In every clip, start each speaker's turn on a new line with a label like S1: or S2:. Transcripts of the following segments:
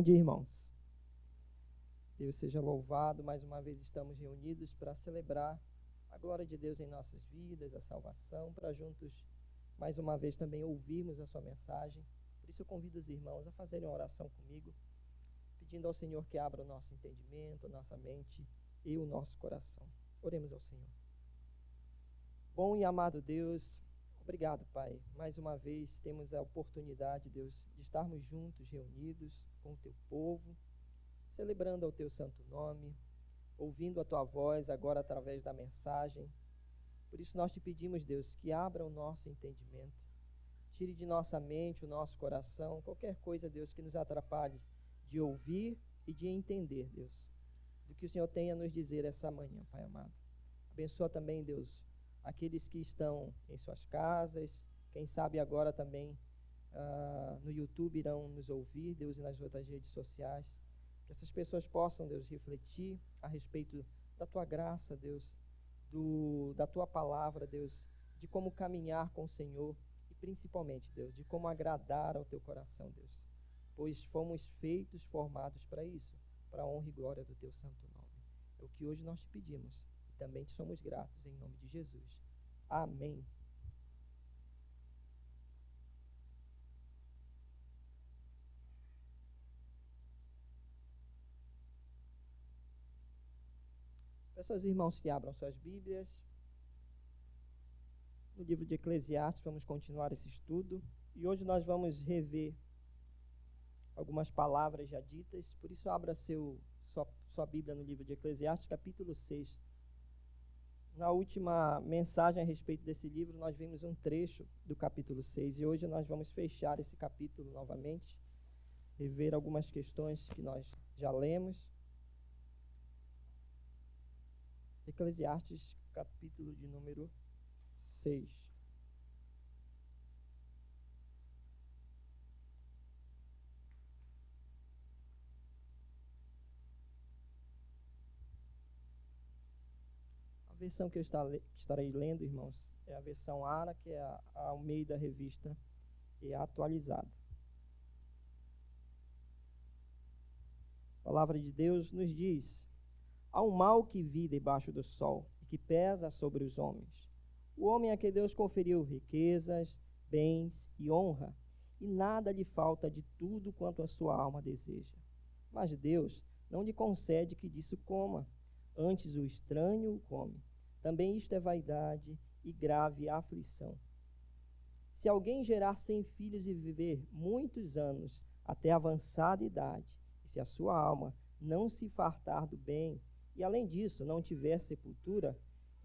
S1: Bom dia, irmãos. Deus seja louvado. Mais uma vez estamos reunidos para celebrar a glória de Deus em nossas vidas, a salvação, para juntos, mais uma vez, também ouvirmos a sua mensagem. Por isso eu convido os irmãos a fazerem uma oração comigo, pedindo ao Senhor que abra o nosso entendimento, a nossa mente e o nosso coração. Oremos ao Senhor. Bom e amado Deus, obrigado, Pai. Mais uma vez temos a oportunidade, Deus, de estarmos juntos, reunidos com o Teu povo, celebrando ao Teu santo nome, ouvindo a Tua voz agora através da mensagem. Por isso nós te pedimos, Deus, que abra o nosso entendimento, tire de nossa mente, o nosso coração, qualquer coisa, Deus, que nos atrapalhe de ouvir e de entender, Deus, do que o Senhor tem a nos dizer essa manhã, Pai amado. Abençoa também, Deus, aqueles que estão em suas casas, quem sabe agora também no YouTube irão nos ouvir, Deus, e nas outras redes sociais. Que essas pessoas possam, Deus, refletir a respeito da Tua graça, Deus, da Tua palavra, Deus, de como caminhar com o Senhor e principalmente, Deus, de como agradar ao Teu coração, Deus. Pois fomos feitos, formados para isso, para a honra e glória do Teu santo nome. É o que hoje nós te pedimos e também te somos gratos em nome de Jesus. Amém. Peço aos irmãos que abram suas Bíblias. No livro de Eclesiastes, vamos continuar esse estudo. E hoje nós vamos rever algumas palavras já ditas. Por isso, abra sua Bíblia no livro de Eclesiastes, capítulo 6. Na última mensagem a respeito desse livro, nós vimos um trecho do capítulo 6. E hoje nós vamos fechar esse capítulo novamente, rever algumas questões que nós já lemos. Eclesiastes, capítulo de número 6. A versão que eu estarei lendo, irmãos, é a versão ARA, que é a Almeida Revista e atualizada. A palavra de Deus nos diz: há um mal que vi debaixo do sol e que pesa sobre os homens. O homem a que Deus conferiu riquezas, bens e honra, e nada lhe falta de tudo quanto a sua alma deseja. Mas Deus não lhe concede que disso coma, antes o estranho o come. Também isto é vaidade e grave aflição. Se alguém gerar 100 filhos e viver muitos anos até avançada idade, e se a sua alma não se fartar do bem, e além disso não tiver sepultura,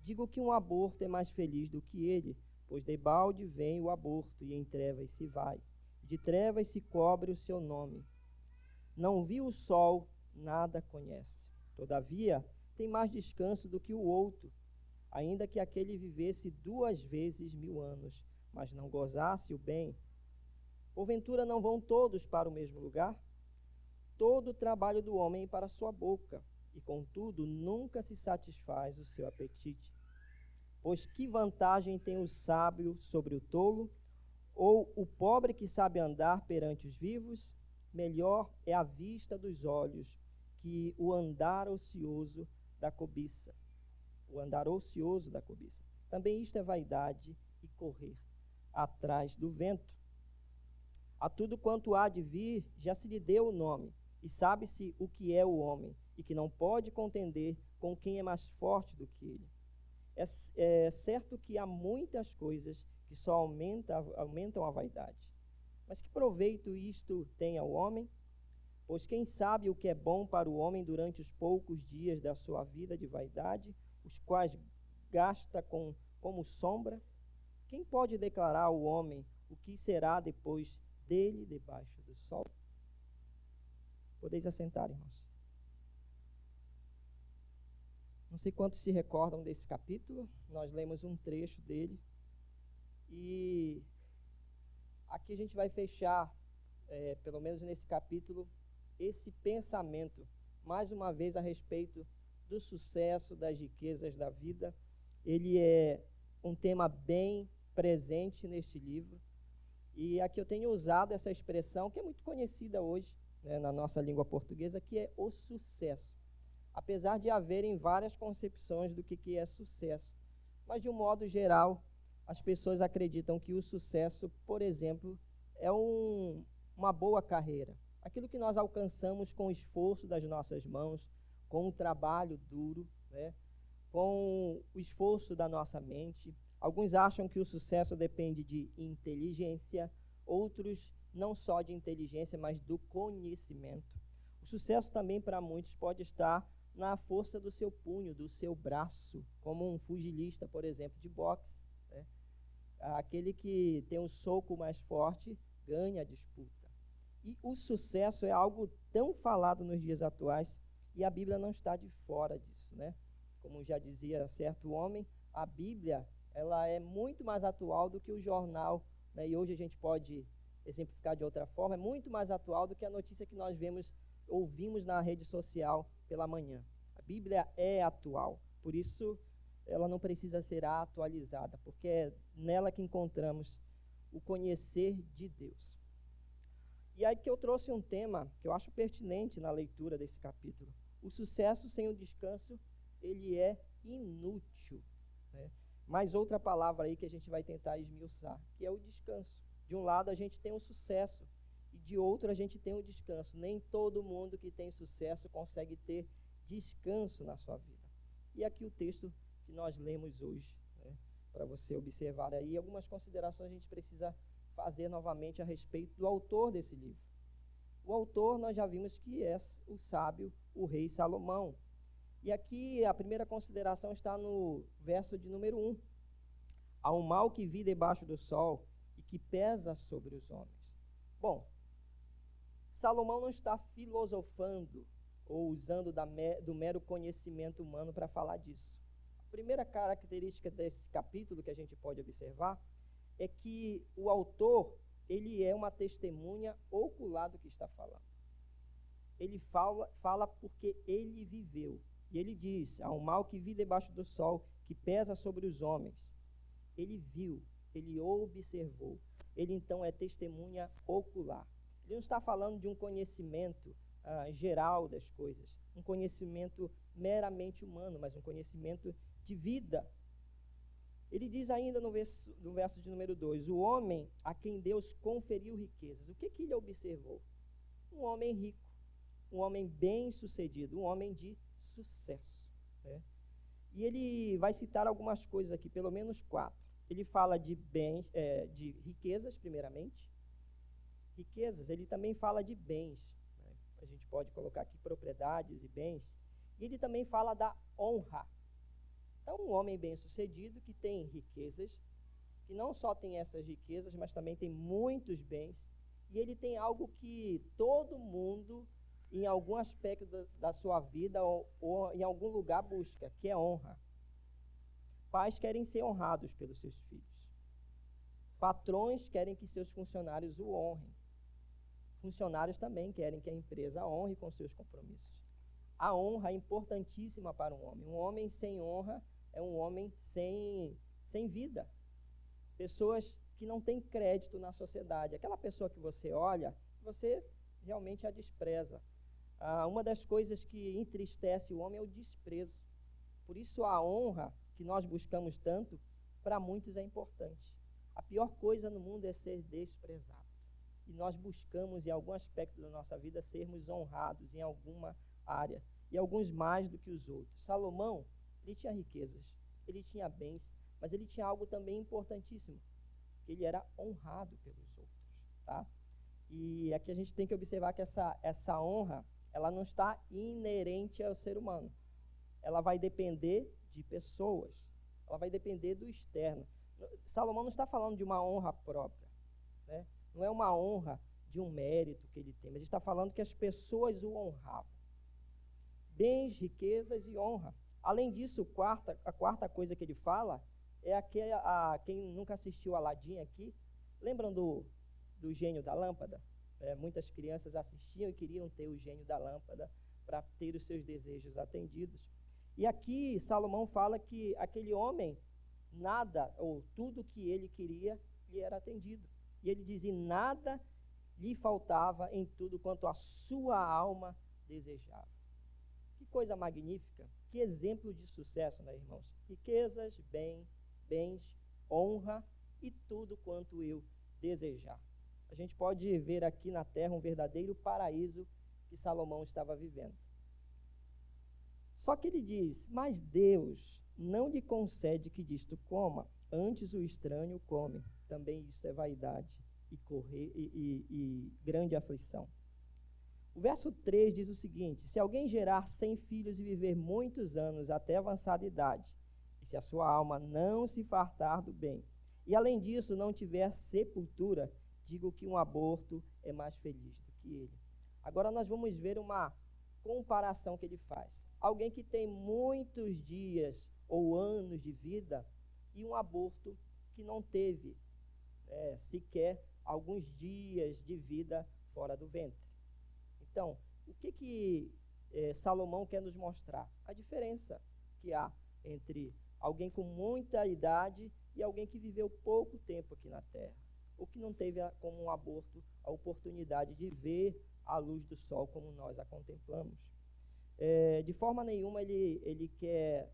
S1: digo que um aborto é mais feliz do que ele, pois debalde vem o aborto e em trevas se vai, de trevas se cobre o seu nome. Não viu o sol, nada conhece. Todavia, tem mais descanso do que o outro, ainda que aquele vivesse 2 vezes 1000 anos, mas não gozasse o bem. Porventura não vão todos para o mesmo lugar? Todo o trabalho do homem é para a sua boca, e contudo nunca se satisfaz o seu apetite. Pois que vantagem tem o sábio sobre o tolo, ou o pobre que sabe andar perante os vivos? Melhor é a vista dos olhos que o andar ocioso da cobiça. O andar ocioso da cobiça. Também isto é vaidade e correr atrás do vento. A tudo quanto há de vir já se lhe deu o nome, e sabe-se o que é o homem, e que não pode contender com quem é mais forte do que ele. É certo que há muitas coisas que só aumentam a vaidade. Mas que proveito isto tem ao homem? Pois quem sabe o que é bom para o homem durante os poucos dias da sua vida de vaidade, os quais gasta como sombra? Quem pode declarar ao homem o que será depois dele debaixo do sol? Podeis assentar, irmãos. Não sei quantos se recordam desse capítulo, nós lemos um trecho dele, e aqui a gente vai fechar, pelo menos nesse capítulo, esse pensamento, mais uma vez a respeito do sucesso, das riquezas da vida. Ele é um tema bem presente neste livro, e aqui eu tenho usado essa expressão, que é muito conhecida hoje, né, na nossa língua portuguesa, que é o sucesso. Apesar de haverem várias concepções do que é sucesso. Mas, de um modo geral, as pessoas acreditam que o sucesso, por exemplo, é uma boa carreira. Aquilo que nós alcançamos com o esforço das nossas mãos, com o trabalho duro, né? Com o esforço da nossa mente. Alguns acham que o sucesso depende de inteligência, outros não só de inteligência, mas do conhecimento. O sucesso também para muitos pode estar na força do seu punho, do seu braço, como um pugilista, por exemplo, de boxe, né? Aquele que tem um soco mais forte ganha a disputa. E o sucesso é algo tão falado nos dias atuais e a Bíblia não está de fora disso, né? Como já dizia certo homem, a Bíblia ela é muito mais atual do que o jornal, né? E hoje a gente pode exemplificar de outra forma, é muito mais atual do que a notícia que nós ouvimos na rede social pela manhã. A Bíblia é atual, por isso ela não precisa ser atualizada, porque é nela que encontramos o conhecer de Deus. E aí que eu trouxe um tema que eu acho pertinente na leitura desse capítulo. O sucesso sem o descanso, ele é inútil, né? Mais outra palavra aí que a gente vai tentar esmiuçar, que é o descanso. De um lado a gente tem o sucesso e de outro a gente tem o descanso. Nem todo mundo que tem sucesso consegue ter descanso na sua vida. E aqui o texto que nós lemos hoje, né, para você observar aí algumas considerações a gente precisa fazer novamente a respeito do autor desse livro. O autor nós já vimos que é o sábio, o rei Salomão. E aqui a primeira consideração está no verso de número 1. Há um mal que vi debaixo do sol e que pesa sobre os homens. Bom, Salomão não está filosofando ou usando do mero conhecimento humano para falar disso. A primeira característica desse capítulo que a gente pode observar é que o autor, ele é uma testemunha ocular do que está falando. Ele fala porque ele viveu. E ele diz, há um mal que vi debaixo do sol, que pesa sobre os homens. Ele viu, ele observou. Ele então é testemunha ocular. Ele não está falando de um conhecimento geral das coisas, um conhecimento meramente humano, mas um conhecimento de vida. Ele diz ainda no verso de número 2, o homem a quem Deus conferiu riquezas. O que ele observou? Um homem rico, um homem bem-sucedido, um homem de sucesso, né? E ele vai citar algumas coisas aqui, pelo menos 4. Ele fala de bens, de riquezas, primeiramente. Riquezas, ele também fala de bens, né? A gente pode colocar aqui propriedades e bens. E ele também fala da honra. Então, um homem bem-sucedido que tem riquezas, que não só tem essas riquezas, mas também tem muitos bens, e ele tem algo que todo mundo, em algum aspecto da sua vida ou em algum lugar busca, que é honra. Pais querem ser honrados pelos seus filhos. Patrões querem que seus funcionários o honrem. Funcionários também querem que a empresa honre com seus compromissos. A honra é importantíssima para um homem. Um homem sem honra é um homem sem vida. Pessoas que não têm crédito na sociedade. Aquela pessoa que você olha, você realmente a despreza. Uma das coisas que entristece o homem é o desprezo. Por isso a honra que nós buscamos tanto, para muitos é importante. A pior coisa no mundo é ser desprezado. E nós buscamos em algum aspecto da nossa vida sermos honrados em alguma área. E alguns mais do que os outros. Salomão, ele tinha riquezas, ele tinha bens, mas ele tinha algo também importantíssimo. Ele era honrado pelos outros, tá? E aqui a gente tem que observar que essa honra, ela não está inerente ao ser humano. Ela vai depender de pessoas, ela vai depender do externo. Salomão não está falando de uma honra própria, né? Não é uma honra de um mérito que ele tem, mas ele está falando que as pessoas o honravam. Bens, riquezas e honra. Além disso, a quarta coisa que ele fala é quem nunca assistiu Aladim aqui, lembram do gênio da lâmpada? Muitas crianças assistiam e queriam ter o gênio da lâmpada para ter os seus desejos atendidos. E aqui Salomão fala que aquele homem, nada ou tudo que ele queria lhe era atendido. E ele diz, e nada lhe faltava em tudo quanto a sua alma desejava. Que coisa magnífica, que exemplo de sucesso, né, irmãos? Riquezas, bens, honra e tudo quanto eu desejar. A gente pode ver aqui na terra um verdadeiro paraíso que Salomão estava vivendo. Só que ele diz, mas Deus não lhe concede que disto coma, antes o estranho come. Também isso é vaidade e grande aflição. O verso 3 diz o seguinte: se alguém gerar 100 filhos e viver muitos anos até avançada idade, e se a sua alma não se fartar do bem, e além disso não tiver sepultura, digo que um aborto é mais feliz do que ele. Agora nós vamos ver uma comparação que ele faz. Alguém que tem muitos dias ou anos de vida e um aborto que não teve sequer alguns dias de vida fora do ventre. Então, o que Salomão quer nos mostrar? A diferença que há entre alguém com muita idade e alguém que viveu pouco tempo aqui na terra, ou que não teve como um aborto a oportunidade de ver a luz do sol como nós a contemplamos. De forma nenhuma ele quer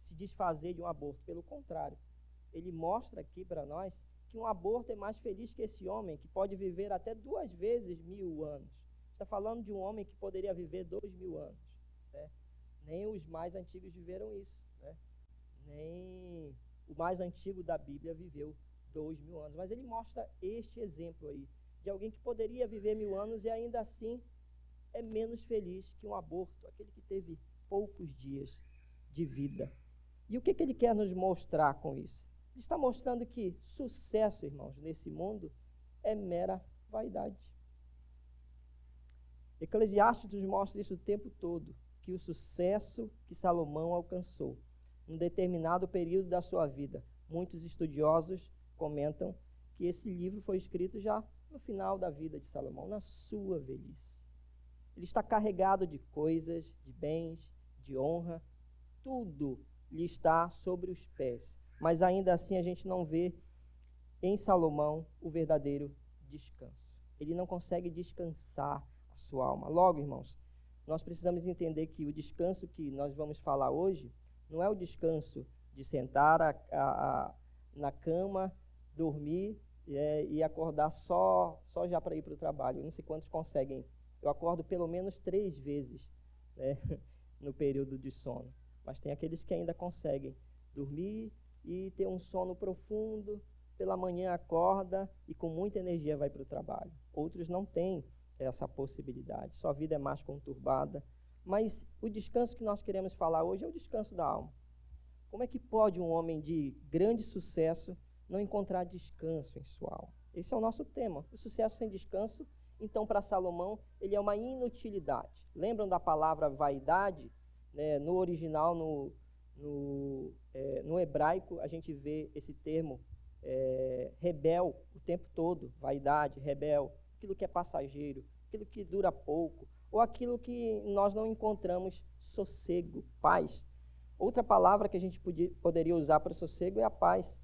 S1: se desfazer de um aborto, pelo contrário, ele mostra aqui para nós que um aborto é mais feliz que esse homem, que pode viver até 2 vezes 1000 anos. Está falando de um homem que poderia viver 2000 anos. Né? Nem os mais antigos viveram isso. Né? Nem o mais antigo da Bíblia viveu 2000 anos. Mas ele mostra este exemplo aí, de alguém que poderia viver 1000 anos e ainda assim é menos feliz que um aborto, aquele que teve poucos dias de vida. E o que ele quer nos mostrar com isso? Ele está mostrando que sucesso, irmãos, nesse mundo é mera vaidade. Eclesiastes nos mostra isso o tempo todo, que o sucesso que Salomão alcançou em um determinado período da sua vida, muitos estudiosos comentam que esse livro foi escrito já no final da vida de Salomão, na sua velhice. Ele está carregado de coisas, de bens, de honra, tudo lhe está sobre os pés. Mas ainda assim a gente não vê em Salomão o verdadeiro descanso. Ele não consegue descansar a sua alma. Logo, irmãos, nós precisamos entender que o descanso que nós vamos falar hoje não é o descanso de sentar na cama, dormir e acordar só já para ir para o trabalho. Eu não sei quantos conseguem. Eu acordo pelo menos 3 vezes, né, no período de sono. Mas tem aqueles que ainda conseguem dormir e ter um sono profundo, pela manhã acorda e com muita energia vai para o trabalho. Outros não têm essa possibilidade, sua vida é mais conturbada. Mas o descanso que nós queremos falar hoje é o descanso da alma. Como é que pode um homem de grande sucesso não encontrar descanso em sua alma? Esse é o nosso tema, o sucesso sem descanso. Então, para Salomão, ele é uma inutilidade. Lembram da palavra vaidade? Né? No original, no hebraico, a gente vê esse termo rebel o tempo todo. Vaidade, rebel, aquilo que é passageiro, aquilo que dura pouco, ou aquilo que nós não encontramos sossego, paz. Outra palavra que a gente poderia usar para sossego é a paz.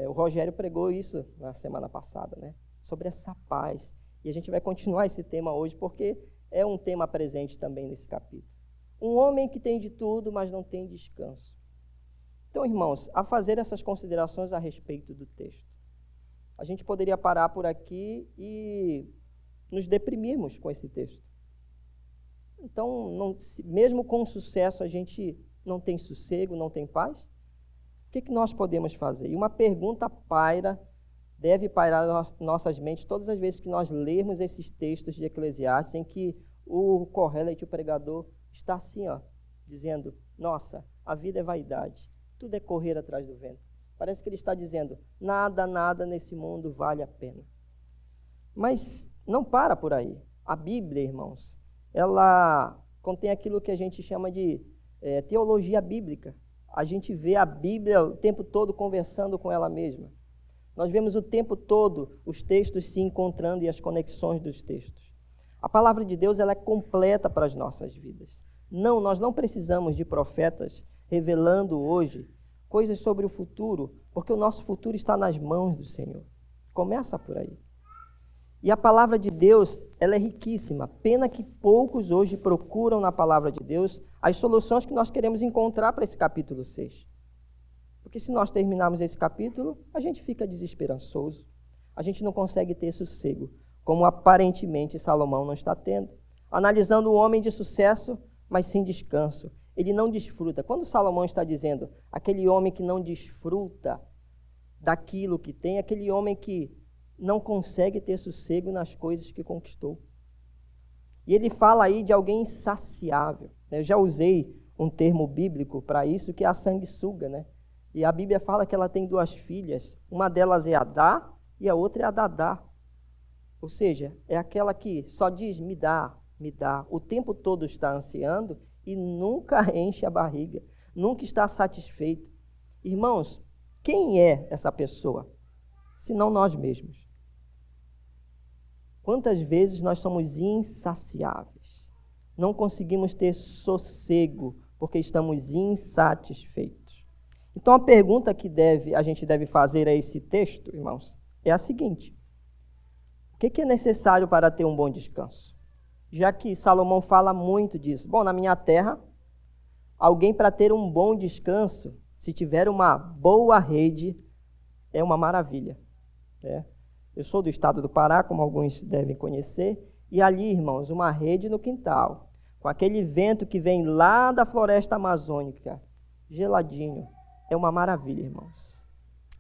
S1: O Rogério pregou isso na semana passada, né? Sobre essa paz. E a gente vai continuar esse tema hoje, porque é um tema presente também nesse capítulo. Um homem que tem de tudo, mas não tem descanso. Então, irmãos, a fazer essas considerações a respeito do texto, a gente poderia parar por aqui e nos deprimirmos com esse texto. Então, mesmo com sucesso, a gente não tem sossego, não tem paz? O que nós podemos fazer? E uma pergunta deve pairar nas nossas mentes todas as vezes que nós lermos esses textos de Eclesiastes, em que o Kohelet, o pregador, está assim, dizendo, nossa, a vida é vaidade, tudo é correr atrás do vento. Parece que ele está dizendo, nada nesse mundo vale a pena. Mas não para por aí. A Bíblia, irmãos, ela contém aquilo que a gente chama de teologia bíblica. A gente vê a Bíblia o tempo todo conversando com ela mesma. Nós vemos o tempo todo os textos se encontrando e as conexões dos textos. A palavra de Deus ela é completa para as nossas vidas. Não, nós não precisamos de profetas revelando hoje coisas sobre o futuro, porque o nosso futuro está nas mãos do Senhor. Começa por aí. E a palavra de Deus, ela é riquíssima. Pena que poucos hoje procuram na palavra de Deus as soluções que nós queremos encontrar para esse capítulo 6. Porque se nós terminarmos esse capítulo, a gente fica desesperançoso. A gente não consegue ter sossego, como aparentemente Salomão não está tendo. Analisando o homem de sucesso, mas sem descanso. Ele não desfruta. Quando Salomão está dizendo, aquele homem que não desfruta daquilo que tem, aquele homem que não consegue ter sossego nas coisas que conquistou. E ele fala aí de alguém insaciável. Eu já usei um termo bíblico para isso, que é a sanguessuga, né? E a Bíblia fala que ela tem 2 filhas. Uma delas é Adá e a outra é a Dadá. Ou seja, é aquela que só diz, me dá, me dá. O tempo todo está ansiando e nunca enche a barriga, nunca está satisfeito. Irmãos, quem é essa pessoa? Senão nós mesmos. Quantas vezes nós somos insaciáveis? Não conseguimos ter sossego porque estamos insatisfeitos. Então a pergunta que a gente deve fazer a esse texto, irmãos, é a seguinte: o que é necessário para ter um bom descanso? Já que Salomão fala muito disso. Bom, na minha terra, alguém para ter um bom descanso, se tiver uma boa rede, é uma maravilha. Né? Eu sou do estado do Pará, como alguns devem conhecer, e ali, irmãos, uma rede no quintal, com aquele vento que vem lá da floresta amazônica, geladinho, é uma maravilha, irmãos.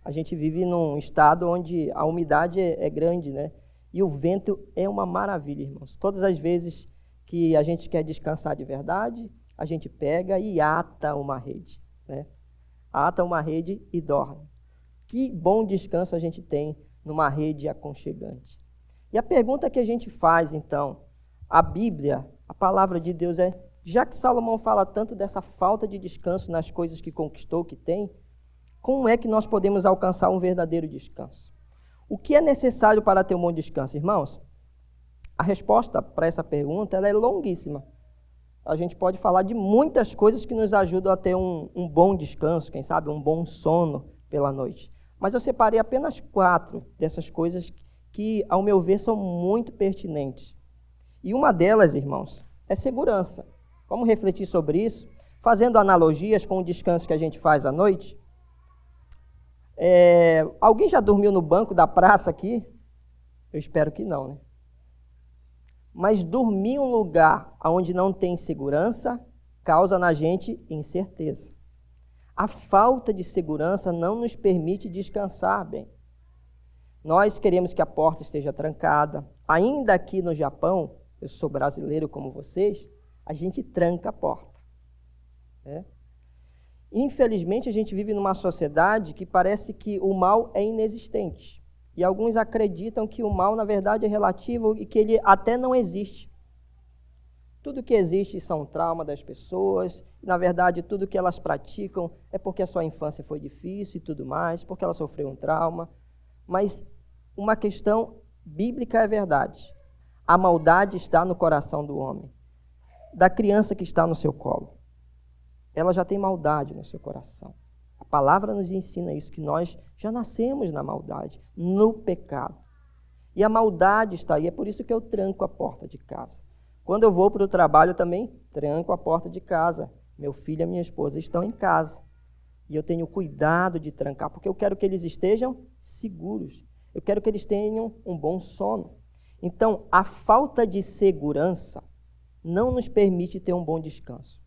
S1: A gente vive num estado onde a umidade é grande, né? E o vento é uma maravilha, irmãos. Todas as vezes que a gente quer descansar de verdade, a gente pega e ata uma rede, né? Ata uma rede e dorme. Que bom descanso a gente tem numa rede aconchegante. E a pergunta que a gente faz, então, a Bíblia, a palavra de Deus já que Salomão fala tanto dessa falta de descanso nas coisas que conquistou, que tem, como é que nós podemos alcançar um verdadeiro descanso? O que é necessário para ter um bom descanso, irmãos? A resposta para essa pergunta ela é longuíssima. A gente pode falar de muitas coisas que nos ajudam a ter um bom descanso, quem sabe um bom sono pela noite. Mas eu separei apenas 4 dessas coisas que, ao meu ver, são muito pertinentes. E uma delas, irmãos, é segurança. Vamos refletir sobre isso, fazendo analogias com o descanso que a gente faz à noite. Alguém já dormiu no banco da praça aqui? Eu espero que não, né? Mas dormir em um lugar onde não tem segurança causa na gente incerteza. A falta de segurança não nos permite descansar bem. Nós queremos que a porta esteja trancada. Ainda aqui no Japão, eu sou brasileiro como vocês, a gente tranca a porta. Né? Infelizmente, a gente vive numa sociedade que parece que o mal é inexistente. E alguns acreditam que o mal, na verdade, é relativo e que ele até não existe. Tudo que existe são traumas das pessoas. Na verdade, tudo que elas praticam é porque a sua infância foi difícil e tudo mais, porque ela sofreu um trauma. Mas uma questão bíblica é verdade. A maldade está no coração do homem, da criança que está no seu colo. Ela já tem maldade no seu coração. A palavra nos ensina isso, que nós já nascemos na maldade, no pecado. E a maldade está aí, é por isso que eu tranco a porta de casa. Quando eu vou para o trabalho, eu também tranco a porta de casa. Meu filho e minha esposa estão em casa. E eu tenho cuidado de trancar, porque eu quero que eles estejam seguros. Eu quero que eles tenham um bom sono. Então, a falta de segurança não nos permite ter um bom descanso.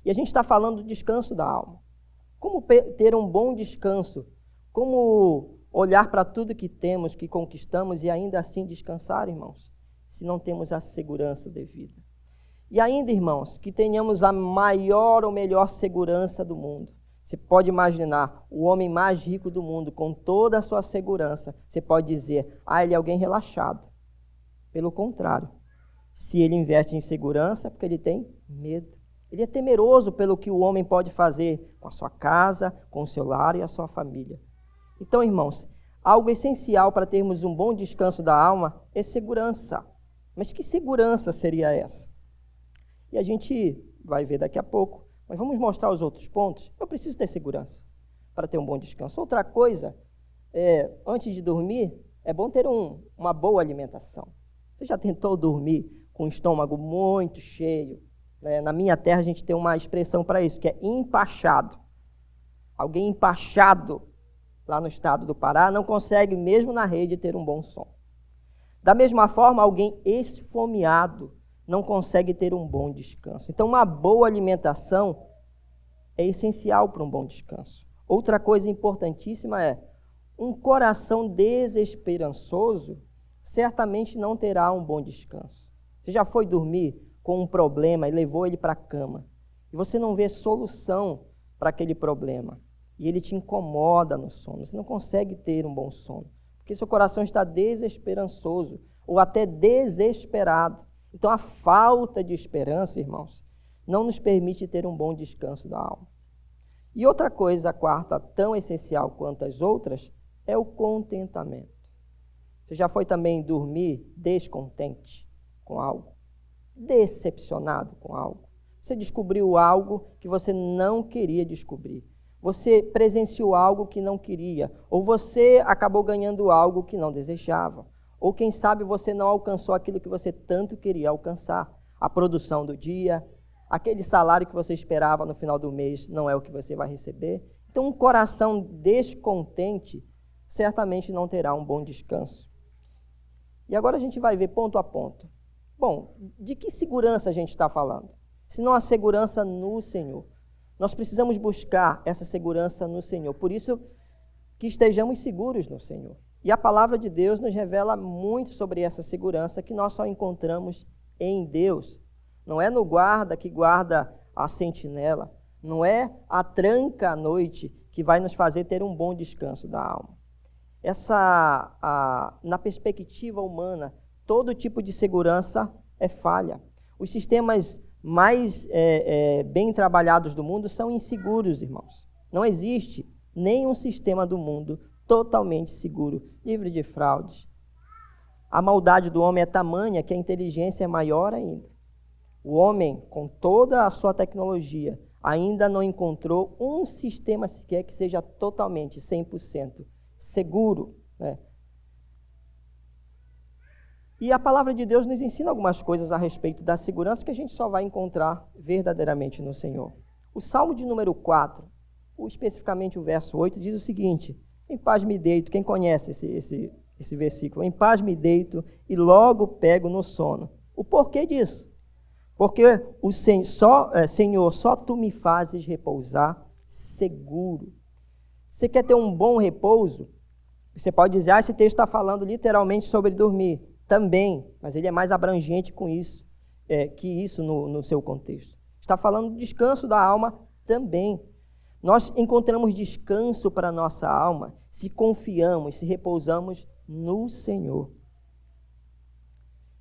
S1: E a gente está falando do descanso da alma. Como ter um bom descanso? Como olhar para tudo que temos, que conquistamos e ainda assim descansar, irmãos? Se não temos a segurança devida. E ainda, irmãos, que tenhamos a maior ou melhor segurança do mundo. Você pode imaginar o homem mais rico do mundo com toda a sua segurança. Você pode dizer, ele é alguém relaxado. Pelo contrário, se ele investe em segurança, é porque ele tem medo. Ele é temeroso pelo que o homem pode fazer com a sua casa, com o seu lar e a sua família. Então, irmãos, algo essencial para termos um bom descanso da alma é segurança. Mas que segurança seria essa? E a gente vai ver daqui a pouco, mas vamos mostrar os outros pontos. Eu preciso ter segurança para ter um bom descanso. Outra coisa, antes de dormir, é bom ter uma boa alimentação. Você já tentou dormir com o estômago muito cheio? Na minha terra a gente tem uma expressão para isso, que é empachado. Alguém empachado lá no estado do Pará não consegue, mesmo na rede, ter um bom sono. Da mesma forma, alguém esfomeado não consegue ter um bom descanso. Então, uma boa alimentação é essencial para um bom descanso. Outra coisa importantíssima é um coração desesperançoso certamente não terá um bom descanso. Você já foi dormir com um problema e levou ele para a cama, e você não vê solução para aquele problema, e ele te incomoda no sono, você não consegue ter um bom sono, porque seu coração está desesperançoso, ou até desesperado. Então a falta de esperança, irmãos, não nos permite ter um bom descanso da alma. E outra coisa, a quarta, tão essencial quanto as outras, é o contentamento. Você já foi também dormir descontente com algo? Decepcionado com algo? Você descobriu algo que você não queria descobrir. Você presenciou algo que não queria. Ou você acabou ganhando algo que não desejava. Ou quem sabe você não alcançou aquilo que você tanto queria alcançar. A produção do dia, aquele salário que você esperava no final do mês não é o que você vai receber. Então um coração descontente certamente não terá um bom descanso. E agora a gente vai ver ponto a ponto. Bom, de que segurança a gente está falando? Se não a segurança no Senhor. Nós precisamos buscar essa segurança no Senhor. Por isso que estejamos seguros no Senhor. E a palavra de Deus nos revela muito sobre essa segurança que nós só encontramos em Deus. Não é no guarda que guarda a sentinela. Não é a tranca à noite que vai nos fazer ter um bom descanso da alma. Na perspectiva humana, todo tipo de segurança é falha. Os sistemas mais bem trabalhados do mundo são inseguros, irmãos. Não existe nenhum sistema do mundo totalmente seguro, livre de fraudes. A maldade do homem é tamanha que a inteligência é maior ainda. O homem, com toda a sua tecnologia, ainda não encontrou um sistema sequer que seja totalmente, 100% seguro, né? E a palavra de Deus nos ensina algumas coisas a respeito da segurança que a gente só vai encontrar verdadeiramente no Senhor. O Salmo de número 4, especificamente o verso 8, diz o seguinte: em paz me deito, quem conhece esse versículo? Em paz me deito e logo pego no sono. O porquê disso? Porque Senhor, só Tu me fazes repousar seguro. Você quer ter um bom repouso? Você pode dizer, esse texto está falando literalmente sobre dormir. Também, mas ele é mais abrangente com isso, que isso no seu contexto. Está falando do descanso da alma também. Nós encontramos descanso para a nossa alma se confiamos, se repousamos no Senhor.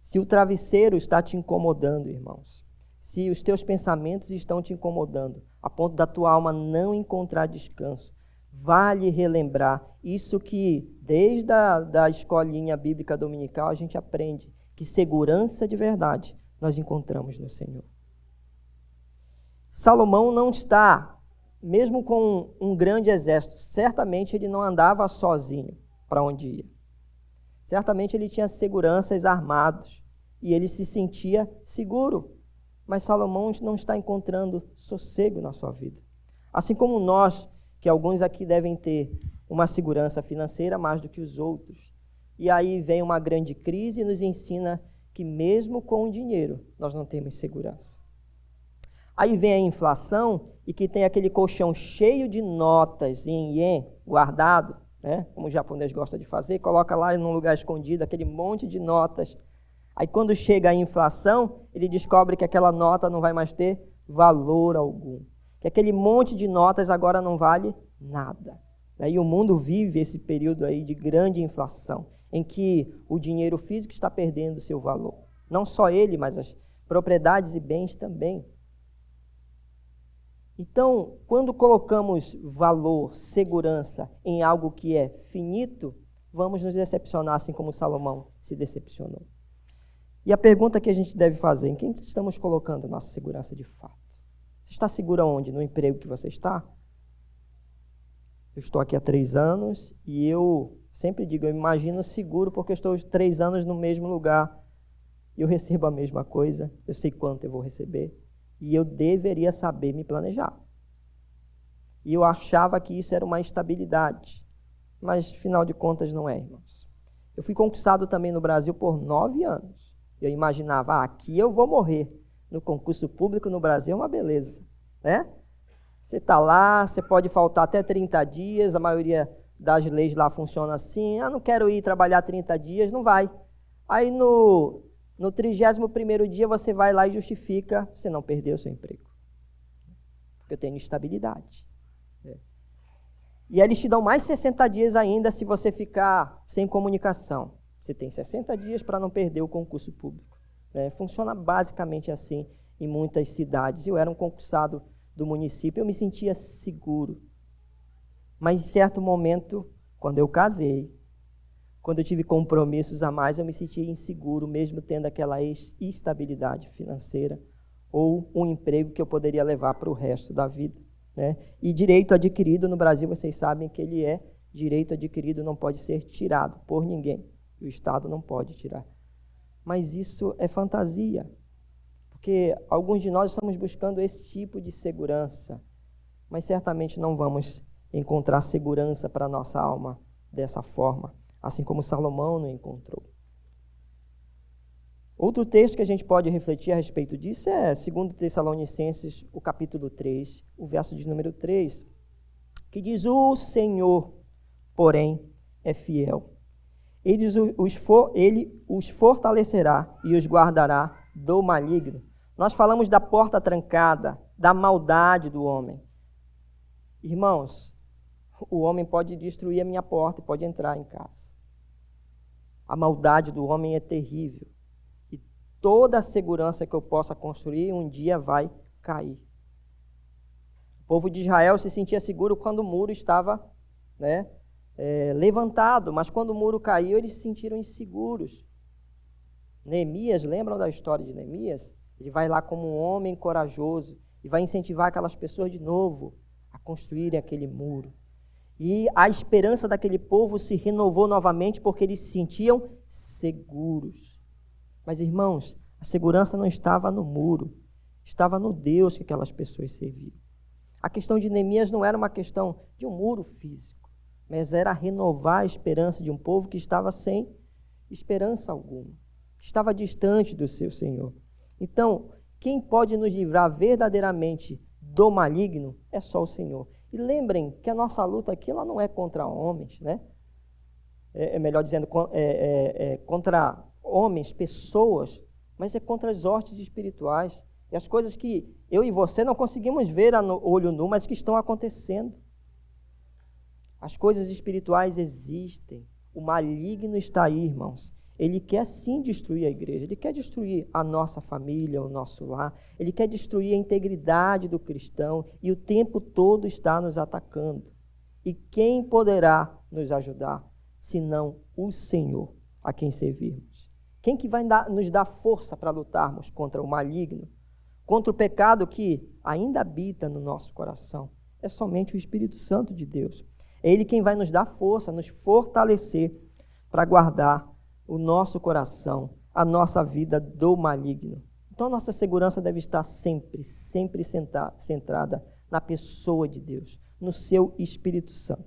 S1: Se o travesseiro está te incomodando, irmãos, se os teus pensamentos estão te incomodando, a ponto da tua alma não encontrar descanso, vale relembrar isso que, desde a escolinha bíblica dominical, a gente aprende, que segurança de verdade nós encontramos no Senhor. Salomão não está, mesmo com um grande exército, certamente ele não andava sozinho para onde ia. Certamente ele tinha seguranças armados e ele se sentia seguro. Mas Salomão não está encontrando sossego na sua vida. Assim como nós, que alguns aqui devem ter uma segurança financeira mais do que os outros. E aí vem uma grande crise e nos ensina que mesmo com o dinheiro nós não temos segurança. Aí vem a inflação e que tem aquele colchão cheio de notas em ien guardado, né? Como o japonês gosta de fazer, coloca lá num lugar escondido aquele monte de notas. Aí quando chega a inflação, ele descobre que aquela nota não vai mais ter valor algum. Que aquele monte de notas agora não vale nada. E o mundo vive esse período aí de grande inflação, em que o dinheiro físico está perdendo seu valor. Não só ele, mas as propriedades e bens também. Então, quando colocamos valor, segurança em algo que é finito, vamos nos decepcionar, assim como Salomão se decepcionou. E a pergunta que a gente deve fazer, em quem estamos colocando a nossa segurança de fato? Você está seguro aonde? No emprego que você está? Eu estou aqui há 3 anos e eu sempre digo, eu imagino seguro porque eu estou 3 anos no mesmo lugar. Eu recebo a mesma coisa, eu sei quanto eu vou receber e eu deveria saber me planejar. E eu achava que isso era uma estabilidade, mas, afinal de contas, não é, irmãos. Eu fui concursado também no Brasil por 9 anos. Eu imaginava, aqui eu vou morrer. No concurso público no Brasil é uma beleza, né? Você está lá, você pode faltar até 30 dias, a maioria das leis lá funciona assim, não quero ir trabalhar 30 dias, não vai. Aí no 31º dia você vai lá e justifica, você não perdeu o seu emprego. Porque eu tenho estabilidade. E eles te dão mais 60 dias ainda se você ficar sem comunicação. Você tem 60 dias para não perder o concurso público. Funciona basicamente assim em muitas cidades. Eu era um concursado do município, eu me sentia seguro. Mas em certo momento, quando eu casei, quando eu tive compromissos a mais, eu me sentia inseguro, mesmo tendo aquela estabilidade financeira ou um emprego que eu poderia levar para o resto da vida. E direito adquirido no Brasil, vocês sabem que ele é direito adquirido, não pode ser tirado por ninguém. O Estado não pode tirar. Mas isso é fantasia, porque alguns de nós estamos buscando esse tipo de segurança, mas certamente não vamos encontrar segurança para a nossa alma dessa forma, assim como Salomão não encontrou. Outro texto que a gente pode refletir a respeito disso é 2 Tessalonicenses, o capítulo 3, o verso de número 3, que diz: o Senhor, porém, é fiel. Ele os fortalecerá e os guardará do maligno. Nós falamos da porta trancada, da maldade do homem. Irmãos, o homem pode destruir a minha porta e pode entrar em casa. A maldade do homem é terrível. Toda a segurança que eu possa construir, um dia vai cair. O povo de Israel se sentia seguro quando o muro estava levantado, mas quando o muro caiu, eles se sentiram inseguros. Neemias, lembram da história de Neemias? Ele vai lá como um homem corajoso e vai incentivar aquelas pessoas de novo a construírem aquele muro. E a esperança daquele povo se renovou novamente porque eles se sentiam seguros. Mas, irmãos, a segurança não estava no muro, estava no Deus que aquelas pessoas serviam. A questão de Neemias não era uma questão de um muro físico, mas era renovar a esperança de um povo que estava sem esperança alguma, que estava distante do seu Senhor. Então, quem pode nos livrar verdadeiramente do maligno é só o Senhor. E lembrem que a nossa luta aqui ela não é contra homens, né? Melhor dizendo, contra homens, pessoas, mas é contra as hostes espirituais. E as coisas que eu e você não conseguimos ver a olho nu, mas que estão acontecendo. As coisas espirituais existem. O maligno está aí, irmãos. Ele quer sim destruir a igreja, ele quer destruir a nossa família, o nosso lar, ele quer destruir a integridade do cristão e o tempo todo está nos atacando. E quem poderá nos ajudar, senão o Senhor, a quem servirmos? Quem que vai nos dar força para lutarmos contra o maligno, contra o pecado que ainda habita no nosso coração? É somente o Espírito Santo de Deus. É Ele quem vai nos dar força, nos fortalecer para guardar o nosso coração, a nossa vida do maligno. Então a nossa segurança deve estar sempre centrada na pessoa de Deus, no seu Espírito Santo.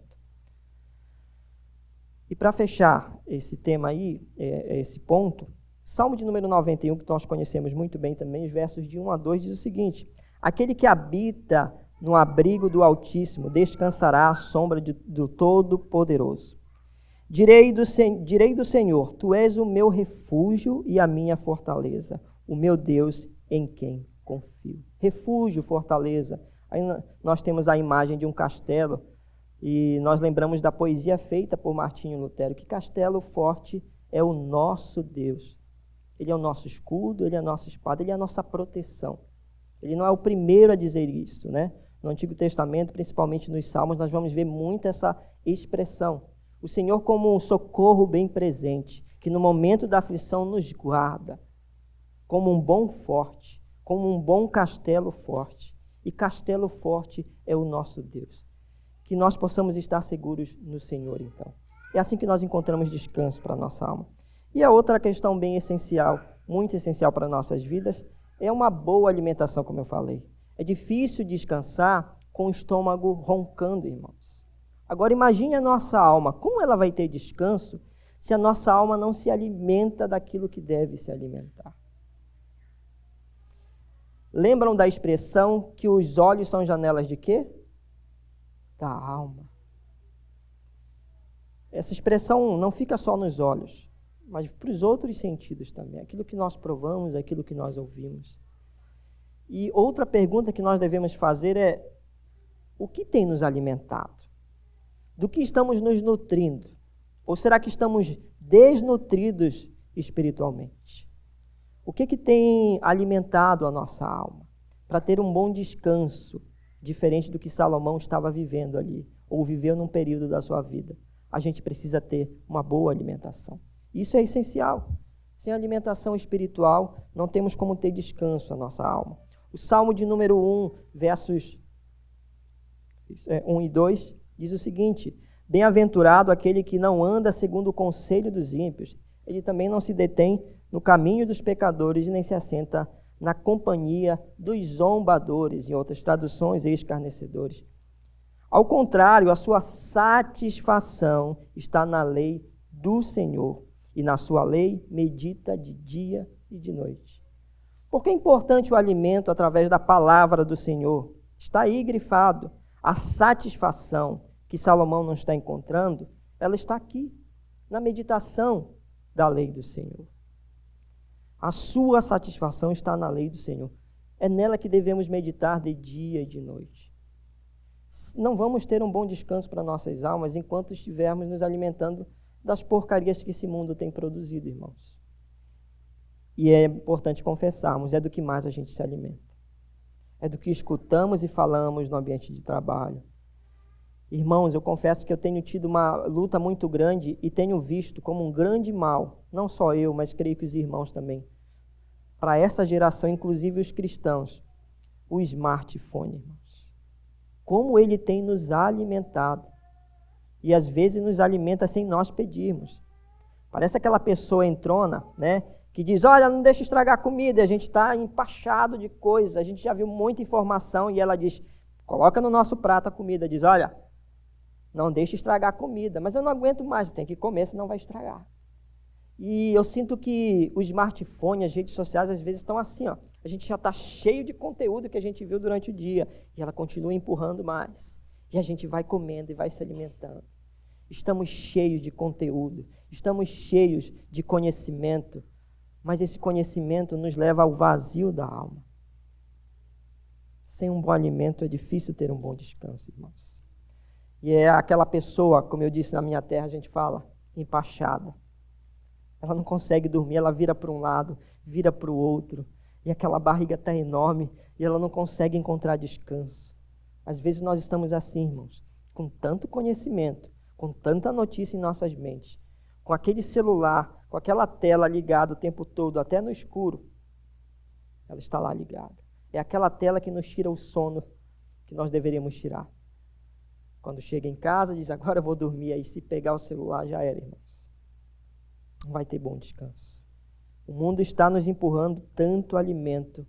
S1: E para fechar esse tema aí, esse ponto, Salmo de número 91, que nós conhecemos muito bem também, os versos de 1 a 2, diz o seguinte: aquele que habita no abrigo do Altíssimo descansará à sombra do Todo-Poderoso. Direi do Senhor, tu és o meu refúgio e a minha fortaleza, o meu Deus em quem confio. Refúgio, fortaleza. Aí nós temos a imagem de um castelo e nós lembramos da poesia feita por Martinho Lutero, que castelo forte é o nosso Deus. Ele é o nosso escudo, ele é a nossa espada, ele é a nossa proteção. Ele não é o primeiro a dizer isso, né? No Antigo Testamento, principalmente nos Salmos, nós vamos ver muito essa expressão. O Senhor como um socorro bem presente, que no momento da aflição nos guarda, como um bom forte, como um bom castelo forte. E castelo forte é o nosso Deus. que nós possamos estar seguros no Senhor, então. É assim que nós encontramos descanso para a nossa alma. E a outra questão bem essencial, muito essencial para nossas vidas, é uma boa alimentação, como eu falei. É difícil descansar com o estômago roncando, irmãos. Agora imagine a nossa alma, como ela vai ter descanso se a nossa alma não se alimenta daquilo que deve se alimentar? Lembram da expressão que os olhos são janelas de quê? Da alma. Essa expressão não fica só nos olhos, mas para os outros sentidos também. Aquilo que nós provamos, aquilo que nós ouvimos. E outra pergunta que nós devemos fazer é: o que tem nos alimentado? Do que estamos nos nutrindo? Ou será que estamos desnutridos espiritualmente? O que tem alimentado a nossa alma para ter um bom descanso, diferente do que Salomão estava vivendo ali, ou viveu num período da sua vida? A gente precisa ter uma boa alimentação. Isso é essencial. Sem alimentação espiritual, não temos como ter descanso na nossa alma. O Salmo de número 1, versos 1 e 2, diz o seguinte: bem-aventurado aquele que não anda segundo o conselho dos ímpios, ele também não se detém no caminho dos pecadores, nem se assenta na companhia dos zombadores, em outras traduções, escarnecedores. Ao contrário, a sua satisfação está na lei do Senhor, e na sua lei medita de dia e de noite. Por que é importante o alimento através da palavra do Senhor? Está aí grifado. A satisfação que Salomão não está encontrando, ela está aqui, na meditação da lei do Senhor. A sua satisfação está na lei do Senhor. É nela que devemos meditar de dia e de noite. Não vamos ter um bom descanso para nossas almas enquanto estivermos nos alimentando das porcarias que esse mundo tem produzido, irmãos. E é importante confessarmos, é do que mais a gente se alimenta. É do que escutamos e falamos no ambiente de trabalho. Irmãos, eu confesso que eu tenho tido uma luta muito grande e tenho visto como um grande mal, não só eu, mas creio que os irmãos também, para essa geração, inclusive os cristãos, o smartphone, irmãos. Como ele tem nos alimentado. E às vezes nos alimenta sem nós pedirmos. Parece aquela pessoa entrona, né? Que diz: olha, não deixa estragar a comida, e a gente está empachado de coisa, a gente já viu muita informação, e ela diz: coloca no nosso prato a comida, diz: olha, não deixa estragar a comida, mas eu não aguento mais, tem que comer, senão vai estragar. E eu sinto que o smartphone, as redes sociais, às vezes estão assim, ó, a gente já está cheio de conteúdo que a gente viu durante o dia, e ela continua empurrando mais, e a gente vai comendo e vai se alimentando. Estamos cheios de conteúdo, estamos cheios de conhecimento, mas esse conhecimento nos leva ao vazio da alma. Sem um bom alimento é difícil ter um bom descanso, irmãos. E é aquela pessoa, como eu disse na minha terra, a gente fala, empachada. Ela não consegue dormir, ela vira para um lado, vira para o outro, e aquela barriga está enorme, e ela não consegue encontrar descanso. Às vezes nós estamos assim, irmãos, com tanto conhecimento, com tanta notícia em nossas mentes, com aquele celular, com aquela tela ligada o tempo todo, até no escuro, ela está lá ligada. É aquela tela que nos tira o sono que nós deveríamos tirar. Quando chega em casa, diz: agora eu vou dormir, aí se pegar o celular já era, irmãos. Não vai ter bom descanso. O mundo está nos empurrando tanto alimento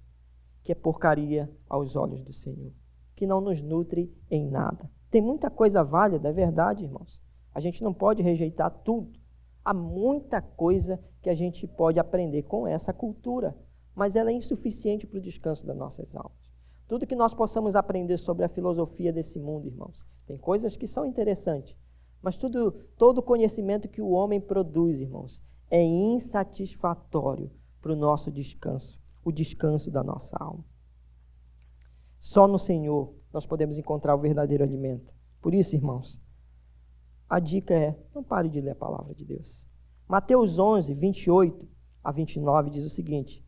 S1: que é porcaria aos olhos do Senhor, que não nos nutre em nada. Tem muita coisa válida, é verdade, irmãos. A gente não pode rejeitar tudo. Há muita coisa que a gente pode aprender com essa cultura, mas ela é insuficiente para o descanso das nossas almas. Tudo que nós possamos aprender sobre a filosofia desse mundo, irmãos, tem coisas que são interessantes, mas todo o conhecimento que o homem produz, irmãos, é insatisfatório para o nosso descanso, o descanso da nossa alma. Só no Senhor nós podemos encontrar o verdadeiro alimento. Por isso, irmãos, a dica é: não pare de ler a palavra de Deus. Mateus 11, 28 a 29 diz o seguinte: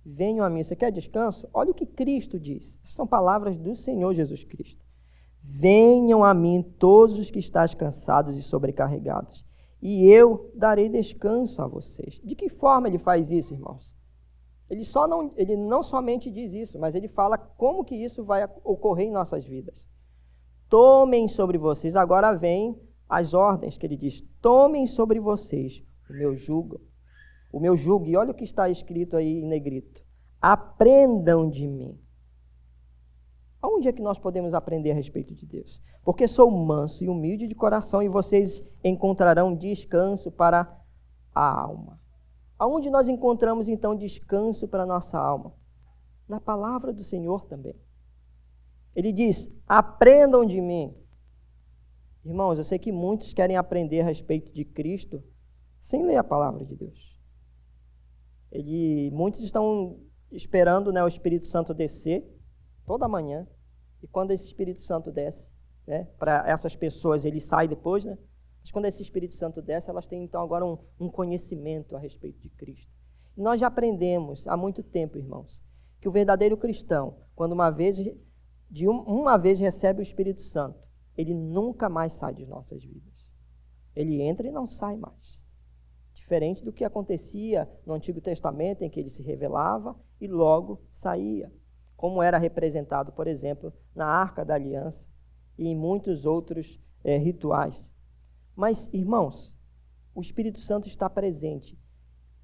S1: venham a mim. Você quer descanso? Olha o que Cristo diz. Essas são palavras do Senhor Jesus Cristo. Venham a mim todos os que estáis cansados e sobrecarregados, e eu darei descanso a vocês. De que forma ele faz isso, irmãos? Ele não somente diz isso, mas ele fala como que isso vai ocorrer em nossas vidas. tomem sobre vocês, agora vem as ordens que ele diz, tomem sobre vocês o meu jugo, e olha o que está escrito aí em negrito, aprendam de mim. Aonde é que nós podemos aprender a respeito de Deus? Porque sou manso e humilde de coração e vocês encontrarão descanso para a alma. Aonde nós encontramos então descanso para a nossa alma? Na palavra do Senhor também. Ele diz, aprendam de mim. Irmãos, eu sei que muitos querem aprender a respeito de Cristo sem ler a palavra de Deus. Muitos estão esperando, né, o Espírito Santo descer toda manhã, e quando esse Espírito Santo desce, né, para essas pessoas, ele sai depois, né? Mas quando esse Espírito Santo desce, elas têm então agora um conhecimento a respeito de Cristo. E nós já aprendemos há muito tempo, irmãos, que o verdadeiro cristão, quando uma vez recebe o Espírito Santo, ele nunca mais sai de nossas vidas. Ele entra e não sai mais. Diferente do que acontecia no Antigo Testamento, em que ele se revelava e logo saía, como era representado, por exemplo, na Arca da Aliança e em muitos outros rituais. Mas, irmãos, o Espírito Santo está presente.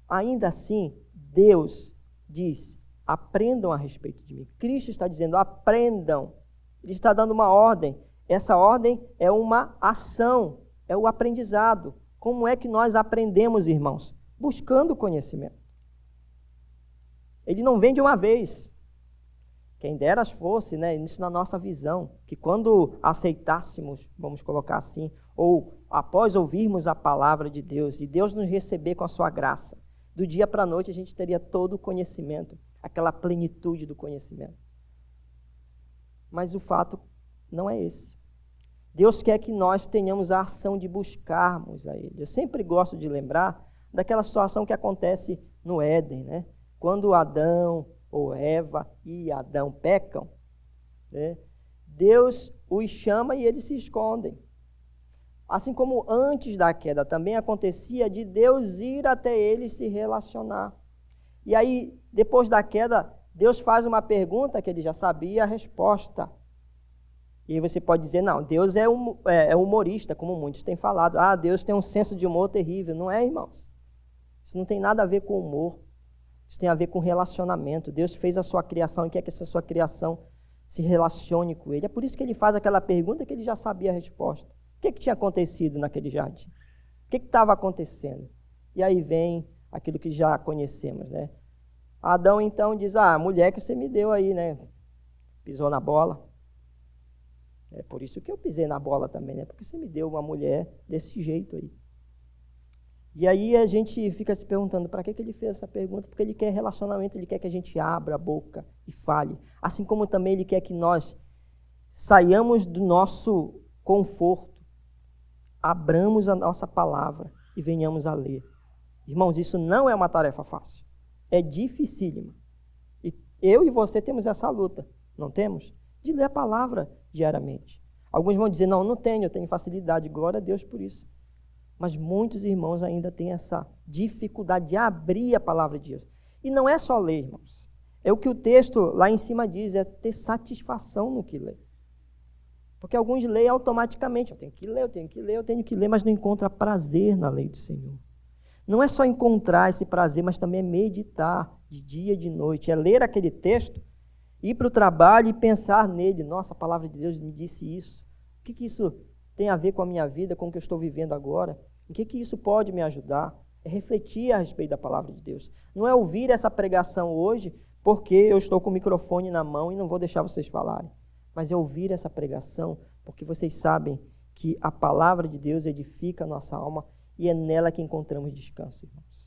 S1: Ainda assim, Deus diz, aprendam a respeito de mim. Cristo está dizendo, aprendam. Ele está dando uma ordem. Essa ordem é uma ação, é o aprendizado. Como é que nós aprendemos, irmãos? Buscando conhecimento. Ele não vem de uma vez. Quem dera fosse, né, isso na nossa visão, que quando aceitássemos, vamos colocar assim, ou após ouvirmos a palavra de Deus, e Deus nos receber com a sua graça, do dia para a noite a gente teria todo o conhecimento, aquela plenitude do conhecimento. Mas o fato não é esse. Deus quer que nós tenhamos a ação de buscarmos a Ele. Eu sempre gosto de lembrar daquela situação que acontece no Éden, né? Quando Adão ou Eva e Adão pecam, né? Deus os chama e eles se escondem. Assim como antes da queda também acontecia de Deus ir até eles se relacionar. E aí, depois da queda, Deus faz uma pergunta que ele já sabia a resposta. E aí você pode dizer, não, Deus é humorista, como muitos têm falado. Ah, Deus tem um senso de humor terrível. Não é, irmãos? Isso não tem nada a ver com humor. Isso tem a ver com relacionamento. Deus fez a sua criação e quer que essa sua criação se relacione com Ele. É por isso que Ele faz aquela pergunta que Ele já sabia a resposta. O que tinha acontecido naquele jardim? O que estava acontecendo? E aí vem aquilo que já conhecemos, né? Adão então diz, a mulher que você me deu aí, né? Pisou na bola. É por isso que eu pisei na bola também, né? Porque você me deu uma mulher desse jeito aí. E aí a gente fica se perguntando, para que ele fez essa pergunta? Porque ele quer relacionamento, ele quer que a gente abra a boca e fale. Assim como também ele quer que nós saiamos do nosso conforto, abramos a nossa palavra e venhamos a ler. Irmãos, isso não é uma tarefa fácil. É dificílima. E eu e você temos essa luta, não temos? De ler a palavra diariamente. Alguns vão dizer, não tenho, eu tenho facilidade, glória a Deus por isso. Mas muitos irmãos ainda têm essa dificuldade de abrir a palavra de Deus. E não é só ler, irmãos. É o que o texto lá em cima diz, é ter satisfação no que lê. Porque alguns leem automaticamente, eu tenho que ler, mas não encontra prazer na lei do Senhor. Não é só encontrar esse prazer, mas também é meditar de dia e de noite. É ler aquele texto, ir para o trabalho e pensar nele. Nossa, a palavra de Deus me disse isso. O que isso tem a ver com a minha vida, com o que eu estou vivendo agora? Em que isso pode me ajudar? É refletir a respeito da palavra de Deus. Não é ouvir essa pregação hoje porque eu estou com o microfone na mão e não vou deixar vocês falarem. Mas é ouvir essa pregação porque vocês sabem que a palavra de Deus edifica a nossa alma e é nela que encontramos descanso, irmãos.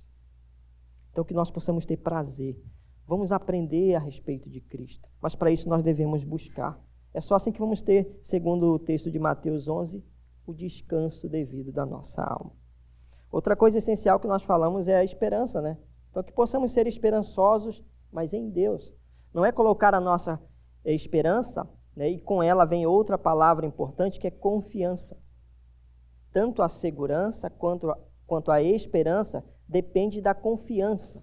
S1: Então que nós possamos ter prazer. Vamos aprender a respeito de Cristo. Mas para isso nós devemos buscar. É só assim que vamos ter, segundo o texto de Mateus 11, o descanso devido da nossa alma. Outra coisa essencial que nós falamos é a esperança, né? Então que possamos ser esperançosos, mas em Deus. Não é colocar a nossa esperança, né, e com ela vem outra palavra importante que é confiança. Tanto a segurança quanto a esperança depende da confiança.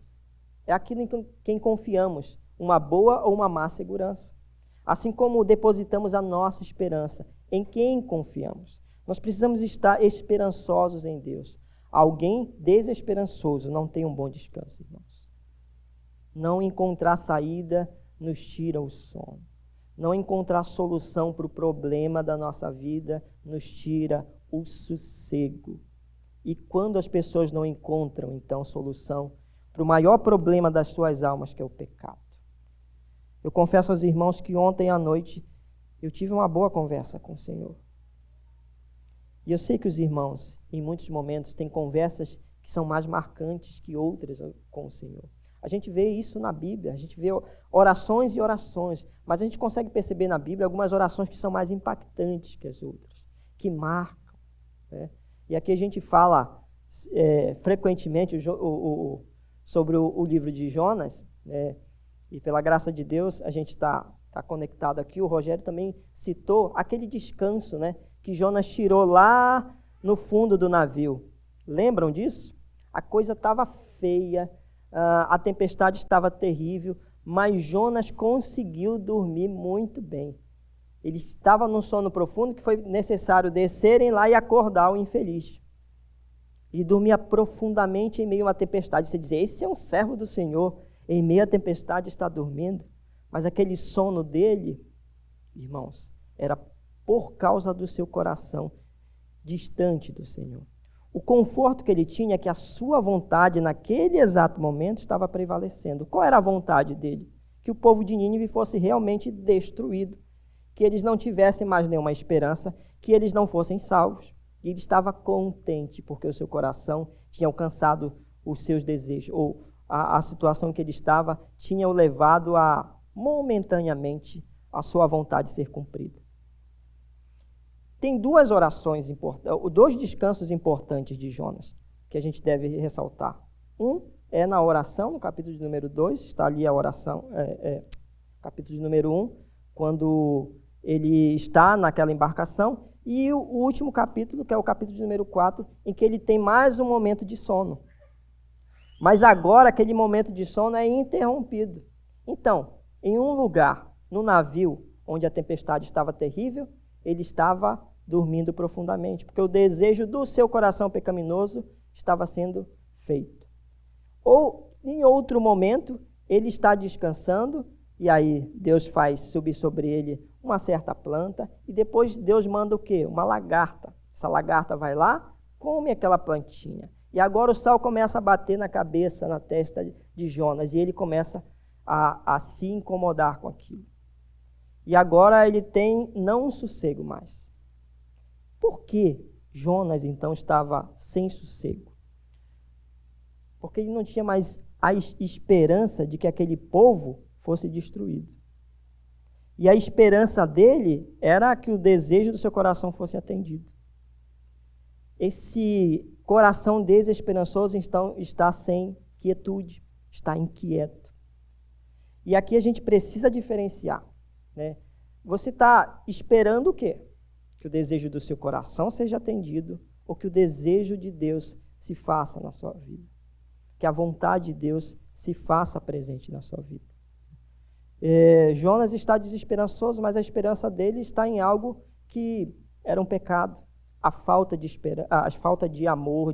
S1: É aquilo em quem confiamos, uma boa ou uma má segurança. Assim como depositamos a nossa esperança em quem confiamos. Nós precisamos estar esperançosos em Deus. Alguém desesperançoso não tem um bom descanso, irmãos. Não encontrar saída nos tira o sono. Não encontrar solução para o problema da nossa vida nos tira o sossego. E quando as pessoas não encontram, então, solução para o maior problema das suas almas, que é o pecado. Eu confesso aos irmãos que ontem à noite eu tive uma boa conversa com o Senhor. E eu sei que os irmãos, em muitos momentos, têm conversas que são mais marcantes que outras com o Senhor. A gente vê isso na Bíblia, a gente vê orações e orações, mas a gente consegue perceber na Bíblia algumas orações que são mais impactantes que as outras, que marcam, né? E aqui a gente fala frequentemente sobre o livro de Jonas, né? E pela graça de Deus a gente está conectado aqui. O Rogério também citou aquele descanso, né, que Jonas tirou lá no fundo do navio. Lembram disso? A coisa estava feia, a tempestade estava terrível, mas Jonas conseguiu dormir muito bem. Ele estava num sono profundo que foi necessário descerem lá e acordar o infeliz. Ele dormia profundamente em meio a uma tempestade. Você diz, esse é um servo do Senhor, em meio à tempestade está dormindo. Mas aquele sono dele, irmãos, era por causa do seu coração distante do Senhor. O conforto que ele tinha é que a sua vontade naquele exato momento estava prevalecendo. Qual era a vontade dele? Que o povo de Nínive fosse realmente destruído, que eles não tivessem mais nenhuma esperança, que eles não fossem salvos. E ele estava contente porque o seu coração tinha alcançado os seus desejos, ou a situação que ele estava tinha o levado a, momentaneamente, a sua vontade ser cumprida. Tem duas orações importantes, dois descansos importantes de Jonas, que a gente deve ressaltar. Um é na oração, no capítulo de número 2, está ali a oração, capítulo de número 1, quando ele está naquela embarcação, e o último capítulo, que é o capítulo de número 4, em que ele tem mais um momento de sono. Mas agora aquele momento de sono é interrompido. Então, em um lugar, no navio, onde a tempestade estava terrível, ele estava dormindo profundamente, porque o desejo do seu coração pecaminoso estava sendo feito. Ou, em outro momento, ele está descansando, e aí Deus faz subir sobre ele uma certa planta, e depois Deus manda o quê? Uma lagarta. Essa lagarta vai lá, come aquela plantinha. E agora o sal começa a bater na cabeça, na testa de Jonas, e ele começa a se incomodar com aquilo. E agora ele tem não um sossego mais. Por que Jonas, então, estava sem sossego? Porque ele não tinha mais a esperança de que aquele povo fosse destruído. E a esperança dele era que o desejo do seu coração fosse atendido. Esse coração desesperançoso então está sem quietude, está inquieto. E aqui a gente precisa diferenciar, né? Você está esperando o quê? Que o desejo do seu coração seja atendido ou que o desejo de Deus se faça na sua vida? Que a vontade de Deus se faça presente na sua vida. Jonas está desesperançoso, mas a esperança dele está em algo que era um pecado. A falta de amor,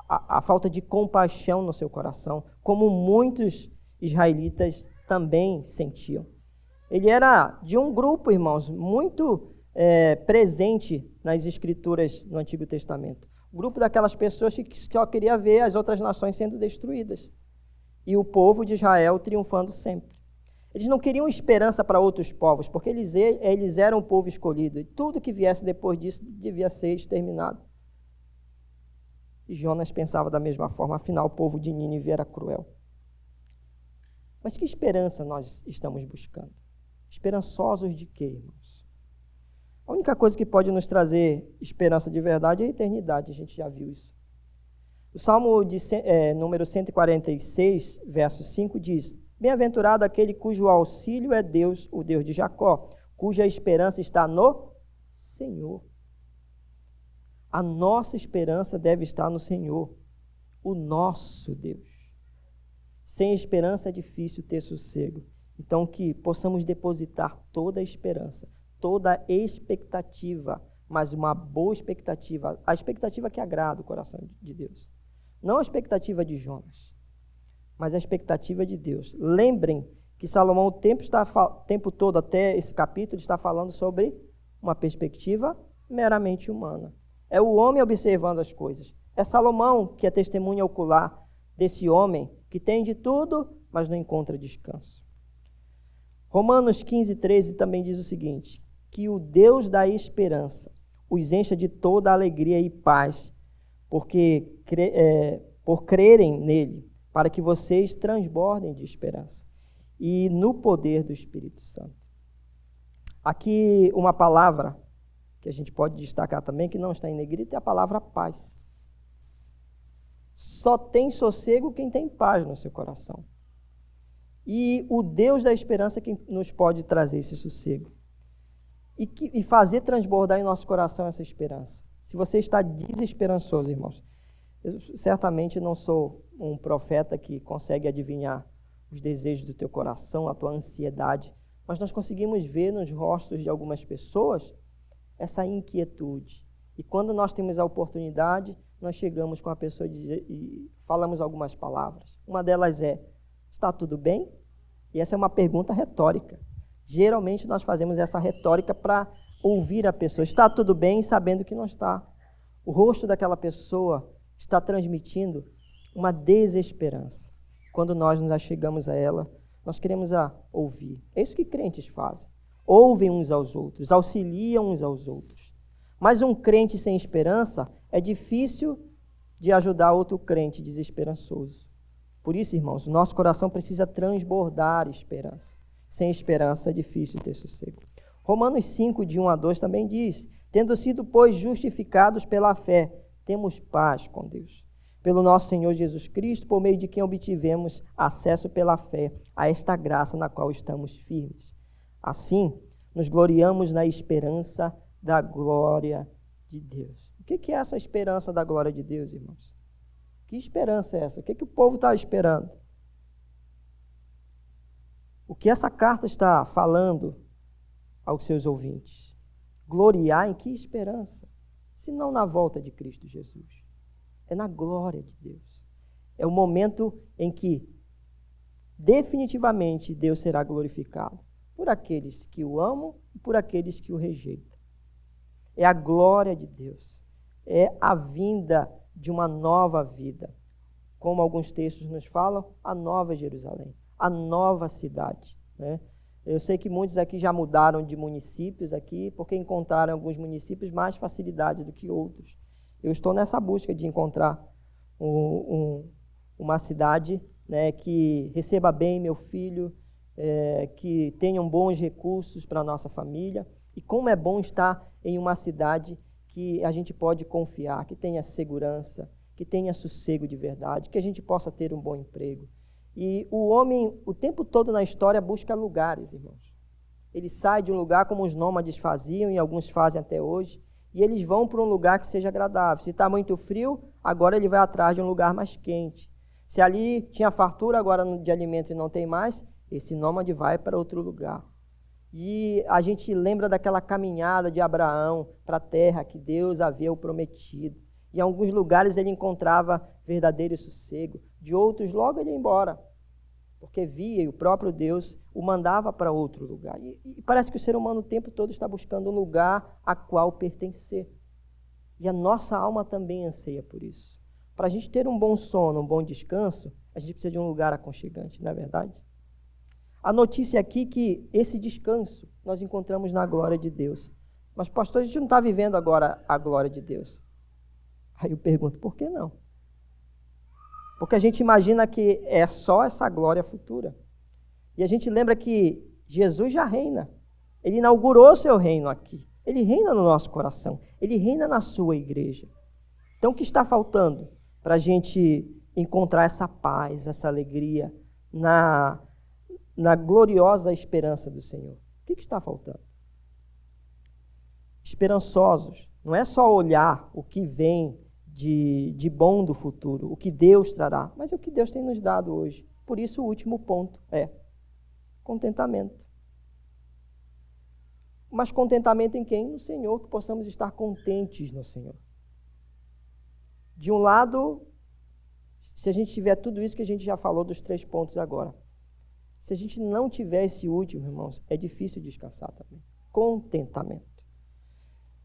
S1: a falta de compaixão no seu coração, como muitos israelitas também sentiam. Ele era de um grupo, irmãos, muito presente nas escrituras no Antigo Testamento. O grupo daquelas pessoas que só queria ver as outras nações sendo destruídas e o povo de Israel triunfando sempre. Eles não queriam esperança para outros povos, porque eles eram o povo escolhido, e tudo que viesse depois disso devia ser exterminado. E Jonas pensava da mesma forma, afinal o povo de Nínive era cruel. Mas que esperança nós estamos buscando? Esperançosos de quê, irmãos? A única coisa que pode nos trazer esperança de verdade é a eternidade, a gente já viu isso. O Salmo número 146, verso 5 diz: bem-aventurado aquele cujo auxílio é Deus, o Deus de Jacó, cuja esperança está no Senhor. A nossa esperança deve estar no Senhor, o nosso Deus. Sem esperança é difícil ter sossego. Então, que possamos depositar toda a esperança, toda a expectativa, mas uma boa expectativa, a expectativa que agrada o coração de Deus. Não a expectativa de Jonas, mas a expectativa de Deus. Lembrem que Salomão o tempo todo, até esse capítulo, está falando sobre uma perspectiva meramente humana. É o homem observando as coisas. É Salomão que é testemunha ocular desse homem que tem de tudo, mas não encontra descanso. Romanos 15:13 também diz o seguinte, que o Deus da esperança os encha de toda alegria e paz, por crerem nele, para que vocês transbordem de esperança e no poder do Espírito Santo. Aqui uma palavra que a gente pode destacar também, que não está em negrito, é a palavra paz. Só tem sossego quem tem paz no seu coração. E o Deus da esperança é quem nos pode trazer esse sossego. E fazer transbordar em nosso coração essa esperança. Se você está desesperançoso, irmãos, eu certamente não sou um profeta que consegue adivinhar os desejos do teu coração, a tua ansiedade, mas nós conseguimos ver nos rostos de algumas pessoas essa inquietude. E quando nós temos a oportunidade, nós chegamos com a pessoa e falamos algumas palavras. Uma delas é, está tudo bem? E essa é uma pergunta retórica. Geralmente nós fazemos essa retórica para ouvir a pessoa. Está tudo bem, sabendo que não está. O rosto daquela pessoa está transmitindo uma desesperança. Quando nós nos achegamos a ela, nós queremos ouvir. É isso que crentes fazem. Ouvem uns aos outros, auxiliam uns aos outros. Mas um crente sem esperança é difícil de ajudar outro crente desesperançoso. Por isso, irmãos, nosso coração precisa transbordar esperança. Sem esperança é difícil ter sossego. Romanos 5, de 1 a 2 também diz, tendo sido, pois, justificados pela fé, temos paz com Deus. Pelo nosso Senhor Jesus Cristo, por meio de quem obtivemos acesso pela fé a esta graça na qual estamos firmes. Assim, nos gloriamos na esperança da glória de Deus. O que é essa esperança da glória de Deus, irmãos? Que esperança é essa? O que o povo está esperando? O que essa carta está falando aos seus ouvintes? Gloriar em que esperança? Se não na volta de Cristo Jesus. É na glória de Deus. É o momento em que definitivamente Deus será glorificado por aqueles que o amam e por aqueles que o rejeitam. É a glória de Deus. É a vinda de uma nova vida. Como alguns textos nos falam, a nova Jerusalém, a nova cidade, né? Eu sei que muitos aqui já mudaram de municípios aqui, porque encontraram alguns municípios mais facilidade do que outros. Eu estou nessa busca de encontrar uma cidade, né, que receba bem meu filho, que tenham bons recursos para a nossa família. E como é bom estar em uma cidade que a gente pode confiar, que tenha segurança, que tenha sossego de verdade, que a gente possa ter um bom emprego. E o homem, o tempo todo na história, busca lugares, irmãos. Ele sai de um lugar como os nômades faziam, e alguns fazem até hoje, e eles vão para um lugar que seja agradável. Se está muito frio, agora ele vai atrás de um lugar mais quente. Se ali tinha fartura, agora de alimento e não tem mais, esse nômade vai para outro lugar. E a gente lembra daquela caminhada de Abraão para a terra que Deus havia o prometido. Em alguns lugares ele encontrava verdadeiro sossego, de outros logo ele ia embora, porque via e o próprio Deus o mandava para outro lugar. E parece que o ser humano o tempo todo está buscando um lugar a qual pertencer. E a nossa alma também anseia por isso. Para a gente ter um bom sono, um bom descanso, a gente precisa de um lugar aconchegante, não é verdade? A notícia aqui é que esse descanso nós encontramos na glória de Deus. Mas, pastor, a gente não está vivendo agora a glória de Deus. Aí eu pergunto, por que não? Porque a gente imagina que é só essa glória futura. E a gente lembra que Jesus já reina. Ele inaugurou o seu reino aqui. Ele reina no nosso coração. Ele reina na sua igreja. Então, o que está faltando para a gente encontrar essa paz, essa alegria na gloriosa esperança do Senhor? O que está faltando? Esperançosos. Não é só olhar o que vem de bom do futuro, o que Deus trará, mas é o que Deus tem nos dado hoje. Por isso, o último ponto é Contentamento. Mas contentamento em quem? No Senhor, que possamos estar contentes no Senhor. De um lado, se a gente tiver tudo isso que a gente já falou dos 3 pontos agora, se a gente não tiver esse último, irmãos, é difícil descansar também. Contentamento.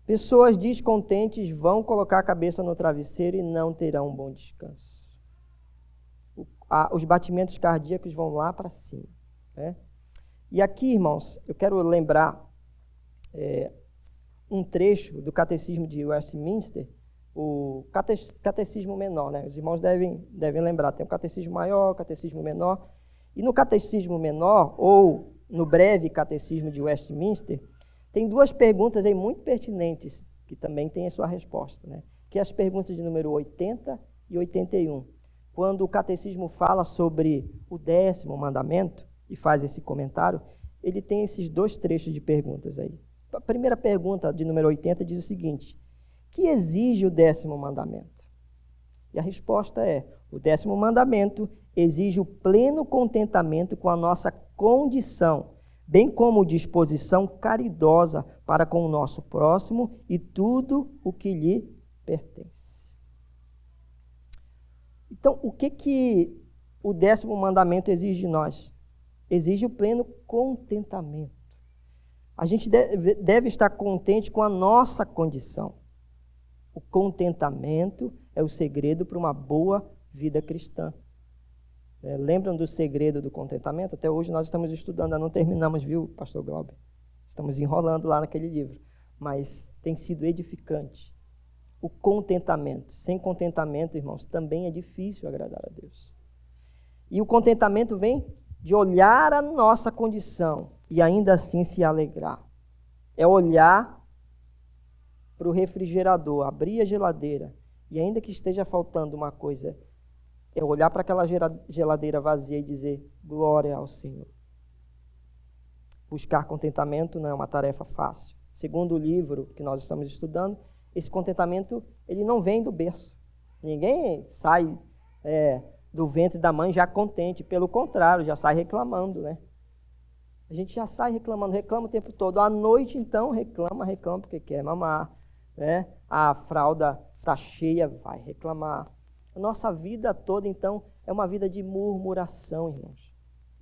S1: Pessoas descontentes vão colocar a cabeça no travesseiro e não terão um bom descanso. Os batimentos cardíacos vão lá para cima, né? E aqui, irmãos, eu quero lembrar um trecho do Catecismo de Westminster, o Catecismo Menor, né? Os irmãos devem lembrar, tem o Catecismo Maior, o Catecismo Menor, e no Catecismo Menor, ou no breve Catecismo de Westminster, tem 2 perguntas aí muito pertinentes, que também têm a sua resposta, né? Que é as perguntas de número 80 e 81. Quando o Catecismo fala sobre o 10º mandamento, e faz esse comentário, ele tem esses 2 trechos de perguntas aí. A primeira pergunta, de número 80, diz o seguinte: que exige o 10º mandamento? E a resposta é: o 10º mandamento exige o pleno contentamento com a nossa condição, bem como disposição caridosa para com o nosso próximo e tudo o que lhe pertence. Então, o que o 10º mandamento exige de nós? Exige o pleno contentamento. A gente deve estar contente com a nossa condição. O contentamento é o segredo para uma boa vida cristã. Lembram do segredo do contentamento? Até hoje nós estamos estudando, ainda não terminamos, viu, pastor Glauber? Estamos enrolando lá naquele livro, mas tem sido edificante. O contentamento. Sem contentamento, irmãos, também é difícil agradar a Deus. E o contentamento vem de olhar a nossa condição e ainda assim se alegrar. É olhar para o refrigerador, abrir a geladeira e ainda que esteja faltando uma coisa, é olhar para aquela geladeira vazia e dizer: glória ao Senhor. Buscar contentamento não é uma tarefa fácil. Segundo o livro que nós estamos estudando, esse contentamento ele não vem do berço. Ninguém sai do ventre da mãe já contente, pelo contrário, já sai reclamando, né? A gente já sai reclamando, reclama o tempo todo. À noite, então, reclama porque quer mamar, né? A fralda está cheia, vai reclamar. A nossa vida toda, então, é uma vida de murmuração, irmãos.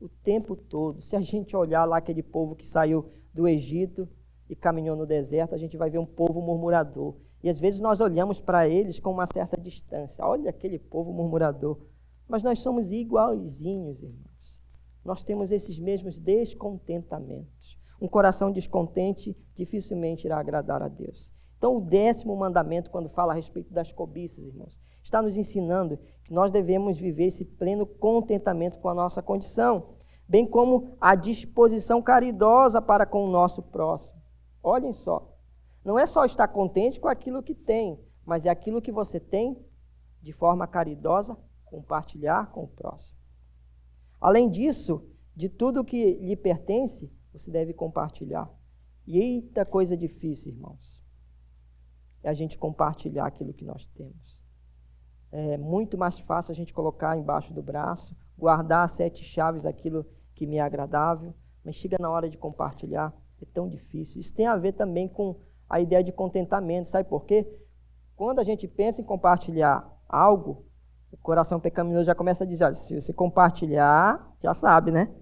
S1: O tempo todo. Se a gente olhar lá aquele povo que saiu do Egito e caminhou no deserto, a gente vai ver um povo murmurador. E às vezes nós olhamos para eles com uma certa distância. Olha aquele povo murmurador. Mas nós somos igualzinhos, irmãos. Nós temos esses mesmos descontentamentos. Um coração descontente dificilmente irá agradar a Deus. Então, o 10º mandamento, quando fala a respeito das cobiças, irmãos, está nos ensinando que nós devemos viver esse pleno contentamento com a nossa condição, bem como a disposição caridosa para com o nosso próximo. Olhem só, não é só estar contente com aquilo que tem, mas é aquilo que você tem, de forma caridosa, compartilhar com o próximo. Além disso, de tudo que lhe pertence, você deve compartilhar. E eita coisa difícil, irmãos, é a gente compartilhar aquilo que nós temos. É muito mais fácil a gente colocar embaixo do braço, guardar 7 chaves aquilo que me é agradável, mas chega na hora de compartilhar, é tão difícil. Isso tem a ver também com a ideia de contentamento, sabe por quê? Quando a gente pensa em compartilhar algo, o coração pecaminoso já começa a dizer: olha, se você compartilhar, já sabe, né?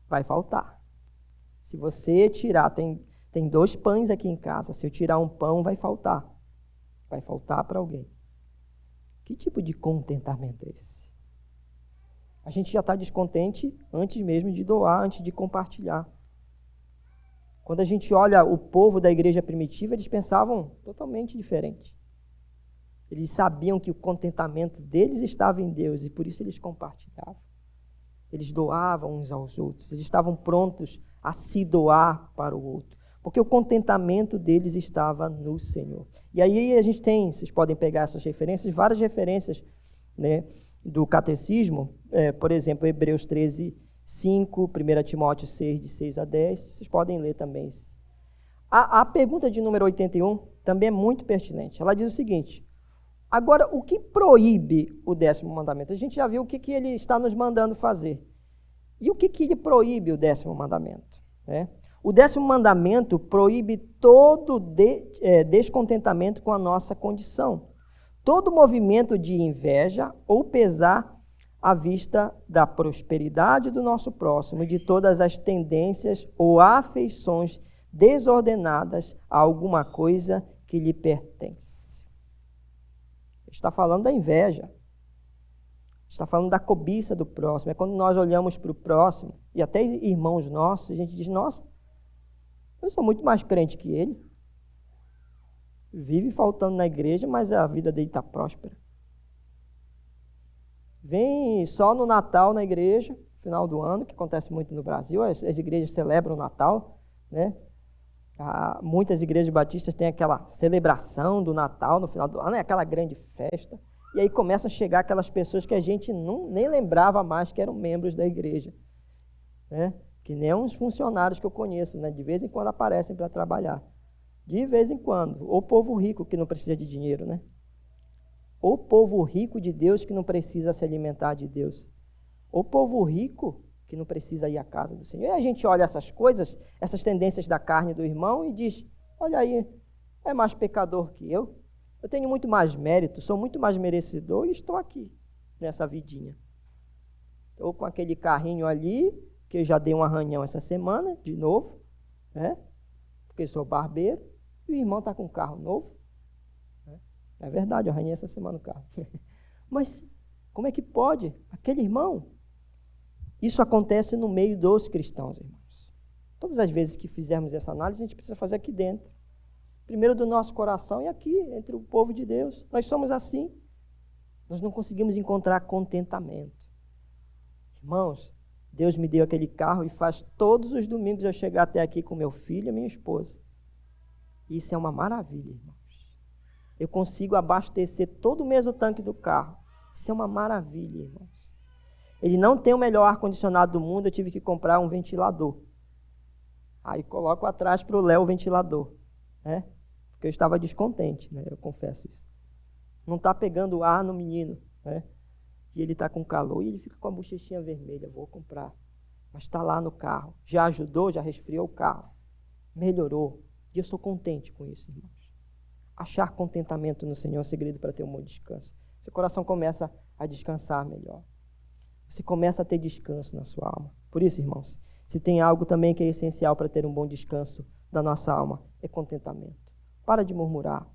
S1: Vai faltar. Se você tirar, tem 2 pães aqui em casa, se eu tirar um pão, vai faltar. Vai faltar para alguém. Que tipo de contentamento é esse? A gente já está descontente antes mesmo de doar, antes de compartilhar. Quando a gente olha o povo da igreja primitiva, eles pensavam totalmente diferente. Eles sabiam que o contentamento deles estava em Deus e por isso eles compartilhavam. Eles doavam uns aos outros, eles estavam prontos a se doar para o outro, porque o contentamento deles estava no Senhor. E aí a gente tem, vocês podem pegar essas referências, várias referências, né, do catecismo, por exemplo, Hebreus 13, 5, 1 Timóteo 6, de 6 a 10, vocês podem ler também. A pergunta de número 81 também é muito pertinente. Ela diz o seguinte: agora, o que proíbe o 10º mandamento? A gente já viu o que ele está nos mandando fazer. E o que ele proíbe, o 10º mandamento? Né? O 10º mandamento proíbe todo descontentamento com a nossa condição, todo movimento de inveja ou pesar à vista da prosperidade do nosso próximo, de todas as tendências ou afeições desordenadas a alguma coisa que lhe pertence. Está falando da inveja. Está falando da cobiça do próximo. É quando nós olhamos para o próximo, e até irmãos nossos, a gente diz, nossa, eu sou muito mais crente que ele. Vive faltando na igreja, mas a vida dele está próspera. Vem só no Natal na igreja, final do ano, que acontece muito no Brasil, as igrejas celebram o Natal, né? Muitas igrejas batistas têm aquela celebração do Natal no final do ano, é aquela grande festa, e aí começam a chegar aquelas pessoas que a gente nem lembrava mais que eram membros da igreja, né? Que nem uns funcionários que eu conheço, né? De vez em quando aparecem para trabalhar, de vez em quando, ou povo rico que não precisa de dinheiro, né? Ou povo rico de Deus que não precisa se alimentar de Deus, ou povo rico que não precisa ir à casa do Senhor. E a gente olha essas coisas, essas tendências da carne do irmão e diz, olha aí, é mais pecador que eu tenho muito mais mérito, sou muito mais merecedor e estou aqui, nessa vidinha. Estou com aquele carrinho ali, que eu já dei um arranhão essa semana, de novo, né? Porque sou barbeiro, e o irmão está com um carro novo. É verdade, eu arranhei essa semana o carro. Mas como é que pode? Aquele irmão. Isso acontece no meio dos cristãos, irmãos. Todas as vezes que fizermos essa análise, a gente precisa fazer aqui dentro. Primeiro do nosso coração e aqui, entre o povo de Deus. Nós somos assim. Nós não conseguimos encontrar contentamento. Irmãos, Deus me deu aquele carro e faz todos os domingos eu chegar até aqui com meu filho e minha esposa. Isso é uma maravilha, irmãos. Eu consigo abastecer todo mês o tanque do carro. Isso é uma maravilha, irmãos. Ele não tem o melhor ar-condicionado do mundo, eu tive que comprar um ventilador. Aí coloco atrás para o Léo o ventilador, né? Porque eu estava descontente, né? Eu confesso isso. Não está pegando ar no menino, né? E ele está com calor e ele fica com a bochechinha vermelha. Vou comprar. Mas está lá no carro. Já ajudou, já resfriou o carro. Melhorou. E eu sou contente com isso, irmãos. Achar contentamento no Senhor é o segredo para ter um bom descanso. Seu coração começa a descansar melhor. Você começa a ter descanso na sua alma. Por isso, irmãos, se tem algo também que é essencial para ter um bom descanso da nossa alma, é contentamento. Para de murmurar.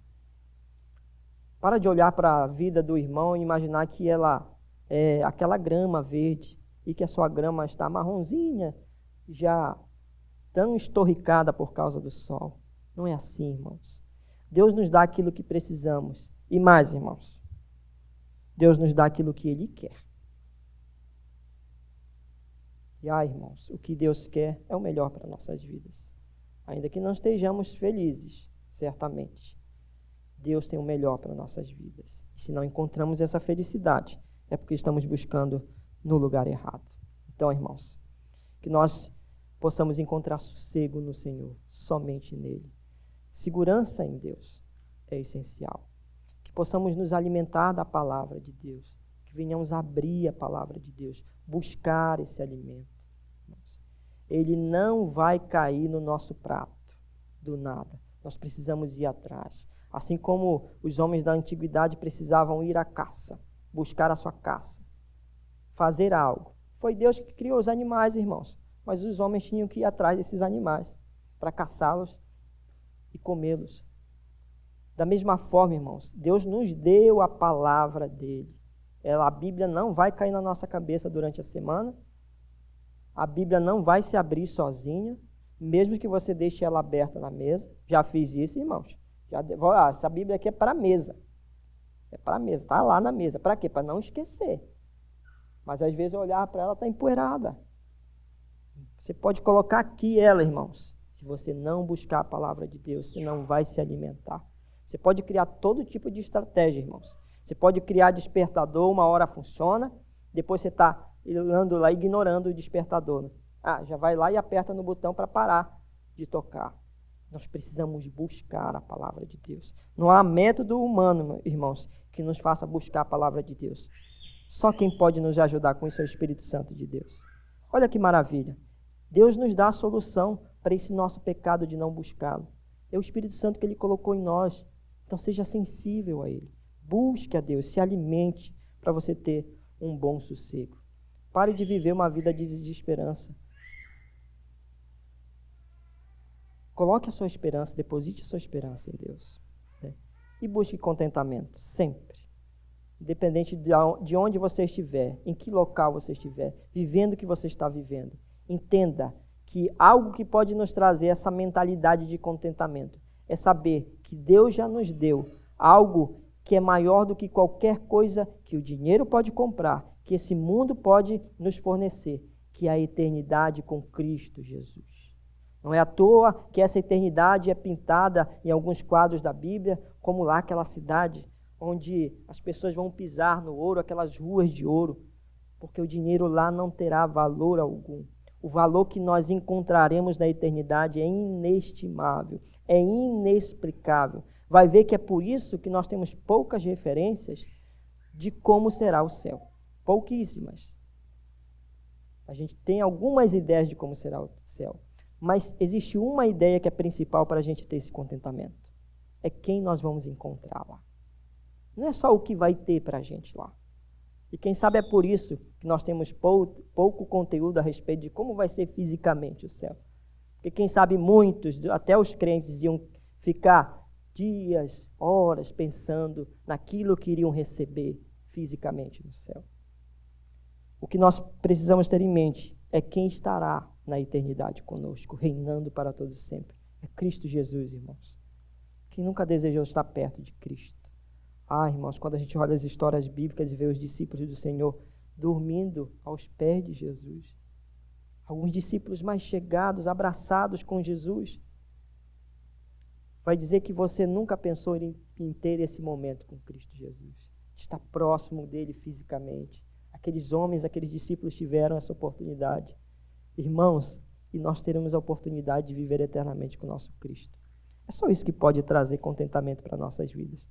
S1: Para de olhar para a vida do irmão e imaginar que ela é aquela grama verde e que a sua grama está marronzinha, já tão estorricada por causa do sol. Não é assim, irmãos. Deus nos dá aquilo que precisamos. E mais, irmãos, Deus nos dá aquilo que Ele quer. E, irmãos, o que Deus quer é o melhor para nossas vidas. Ainda que não estejamos felizes, certamente, Deus tem o melhor para nossas vidas. E se não encontramos essa felicidade, é porque estamos buscando no lugar errado. Então, irmãos, que nós possamos encontrar sossego no Senhor, somente nele. Segurança em Deus é essencial. Que possamos nos alimentar da palavra de Deus. Que venhamos abrir a palavra de Deus. Buscar esse alimento. Ele não vai cair no nosso prato do nada. Nós precisamos ir atrás. Assim como os homens da antiguidade precisavam ir à caça. Buscar a sua caça. Fazer algo. Foi Deus que criou os animais, irmãos. Mas os homens tinham que ir atrás desses animais para caçá-los e comê-los. Da mesma forma, irmãos, Deus nos deu a palavra dele. A Bíblia não vai cair na nossa cabeça durante a semana. A Bíblia não vai se abrir sozinha, mesmo que você deixe ela aberta na mesa. Já fiz isso, irmãos. Essa Bíblia aqui é para a mesa. É para a mesa, está lá na mesa. Para quê? Para não esquecer. Mas às vezes eu olhar para ela, está empoeirada. Você pode colocar aqui ela, irmãos. Se você não buscar a palavra de Deus, você não vai se alimentar. Você pode criar todo tipo de estratégia, irmãos. Você pode criar despertador, uma hora funciona, depois você está andando lá ignorando o despertador. Já vai lá e aperta no botão para parar de tocar. Nós precisamos buscar a palavra de Deus. Não há método humano, irmãos, que nos faça buscar a palavra de Deus. Só quem pode nos ajudar com isso é o Espírito Santo de Deus. Olha que maravilha. Deus nos dá a solução para esse nosso pecado de não buscá-lo. É o Espírito Santo que Ele colocou em nós. Então seja sensível a Ele. Busque a Deus, se alimente para você ter um bom sossego. Pare de viver uma vida de desesperança. Coloque a sua esperança, deposite a sua esperança em Deus. Né? E busque contentamento, sempre. Independente de onde você estiver, em que local você estiver, vivendo o que você está vivendo. Entenda que algo que pode nos trazer essa mentalidade de contentamento é saber que Deus já nos deu algo que é maior do que qualquer coisa que o dinheiro pode comprar, que esse mundo pode nos fornecer, que é a eternidade com Cristo Jesus. Não é à toa que essa eternidade é pintada em alguns quadros da Bíblia, como lá aquela cidade onde as pessoas vão pisar no ouro, aquelas ruas de ouro, porque o dinheiro lá não terá valor algum. O valor que nós encontraremos na eternidade é inestimável, é inexplicável. Vai ver que é por isso que nós temos poucas referências de como será o céu. Pouquíssimas. A gente tem algumas ideias de como será o céu. Mas existe uma ideia que é principal para a gente ter esse contentamento. É quem nós vamos encontrar lá. Não é só o que vai ter para a gente lá. E quem sabe é por isso que nós temos pouco conteúdo a respeito de como vai ser fisicamente o céu. Porque quem sabe muitos, até os crentes, iam ficar dias, horas pensando naquilo que iriam receber fisicamente no céu. O que nós precisamos ter em mente é quem estará na eternidade conosco, reinando para todos sempre. É Cristo Jesus, irmãos. Quem nunca desejou estar perto de Cristo? Ah, irmãos, quando a gente olha as histórias bíblicas e vê os discípulos do Senhor dormindo aos pés de Jesus, alguns discípulos mais chegados, abraçados com Jesus, vai dizer que você nunca pensou em ter esse momento com Cristo Jesus, estar próximo dele fisicamente. Aqueles homens, aqueles discípulos tiveram essa oportunidade. Irmãos, e nós teremos a oportunidade de viver eternamente com o nosso Cristo. É só isso que pode trazer contentamento para nossas vidas.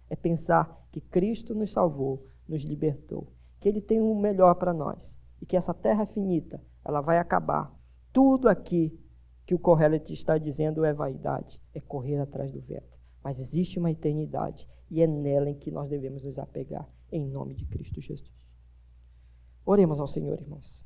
S1: É pensar que Cristo nos salvou, nos libertou, que Ele tem o melhor para nós e que essa terra finita, ela vai acabar. Tudo aqui que o Kohelet está dizendo é vaidade, é correr atrás do vento. Mas existe uma eternidade e é nela em que nós devemos nos apegar, em nome de Cristo Jesus. Oremos ao Senhor, irmãos.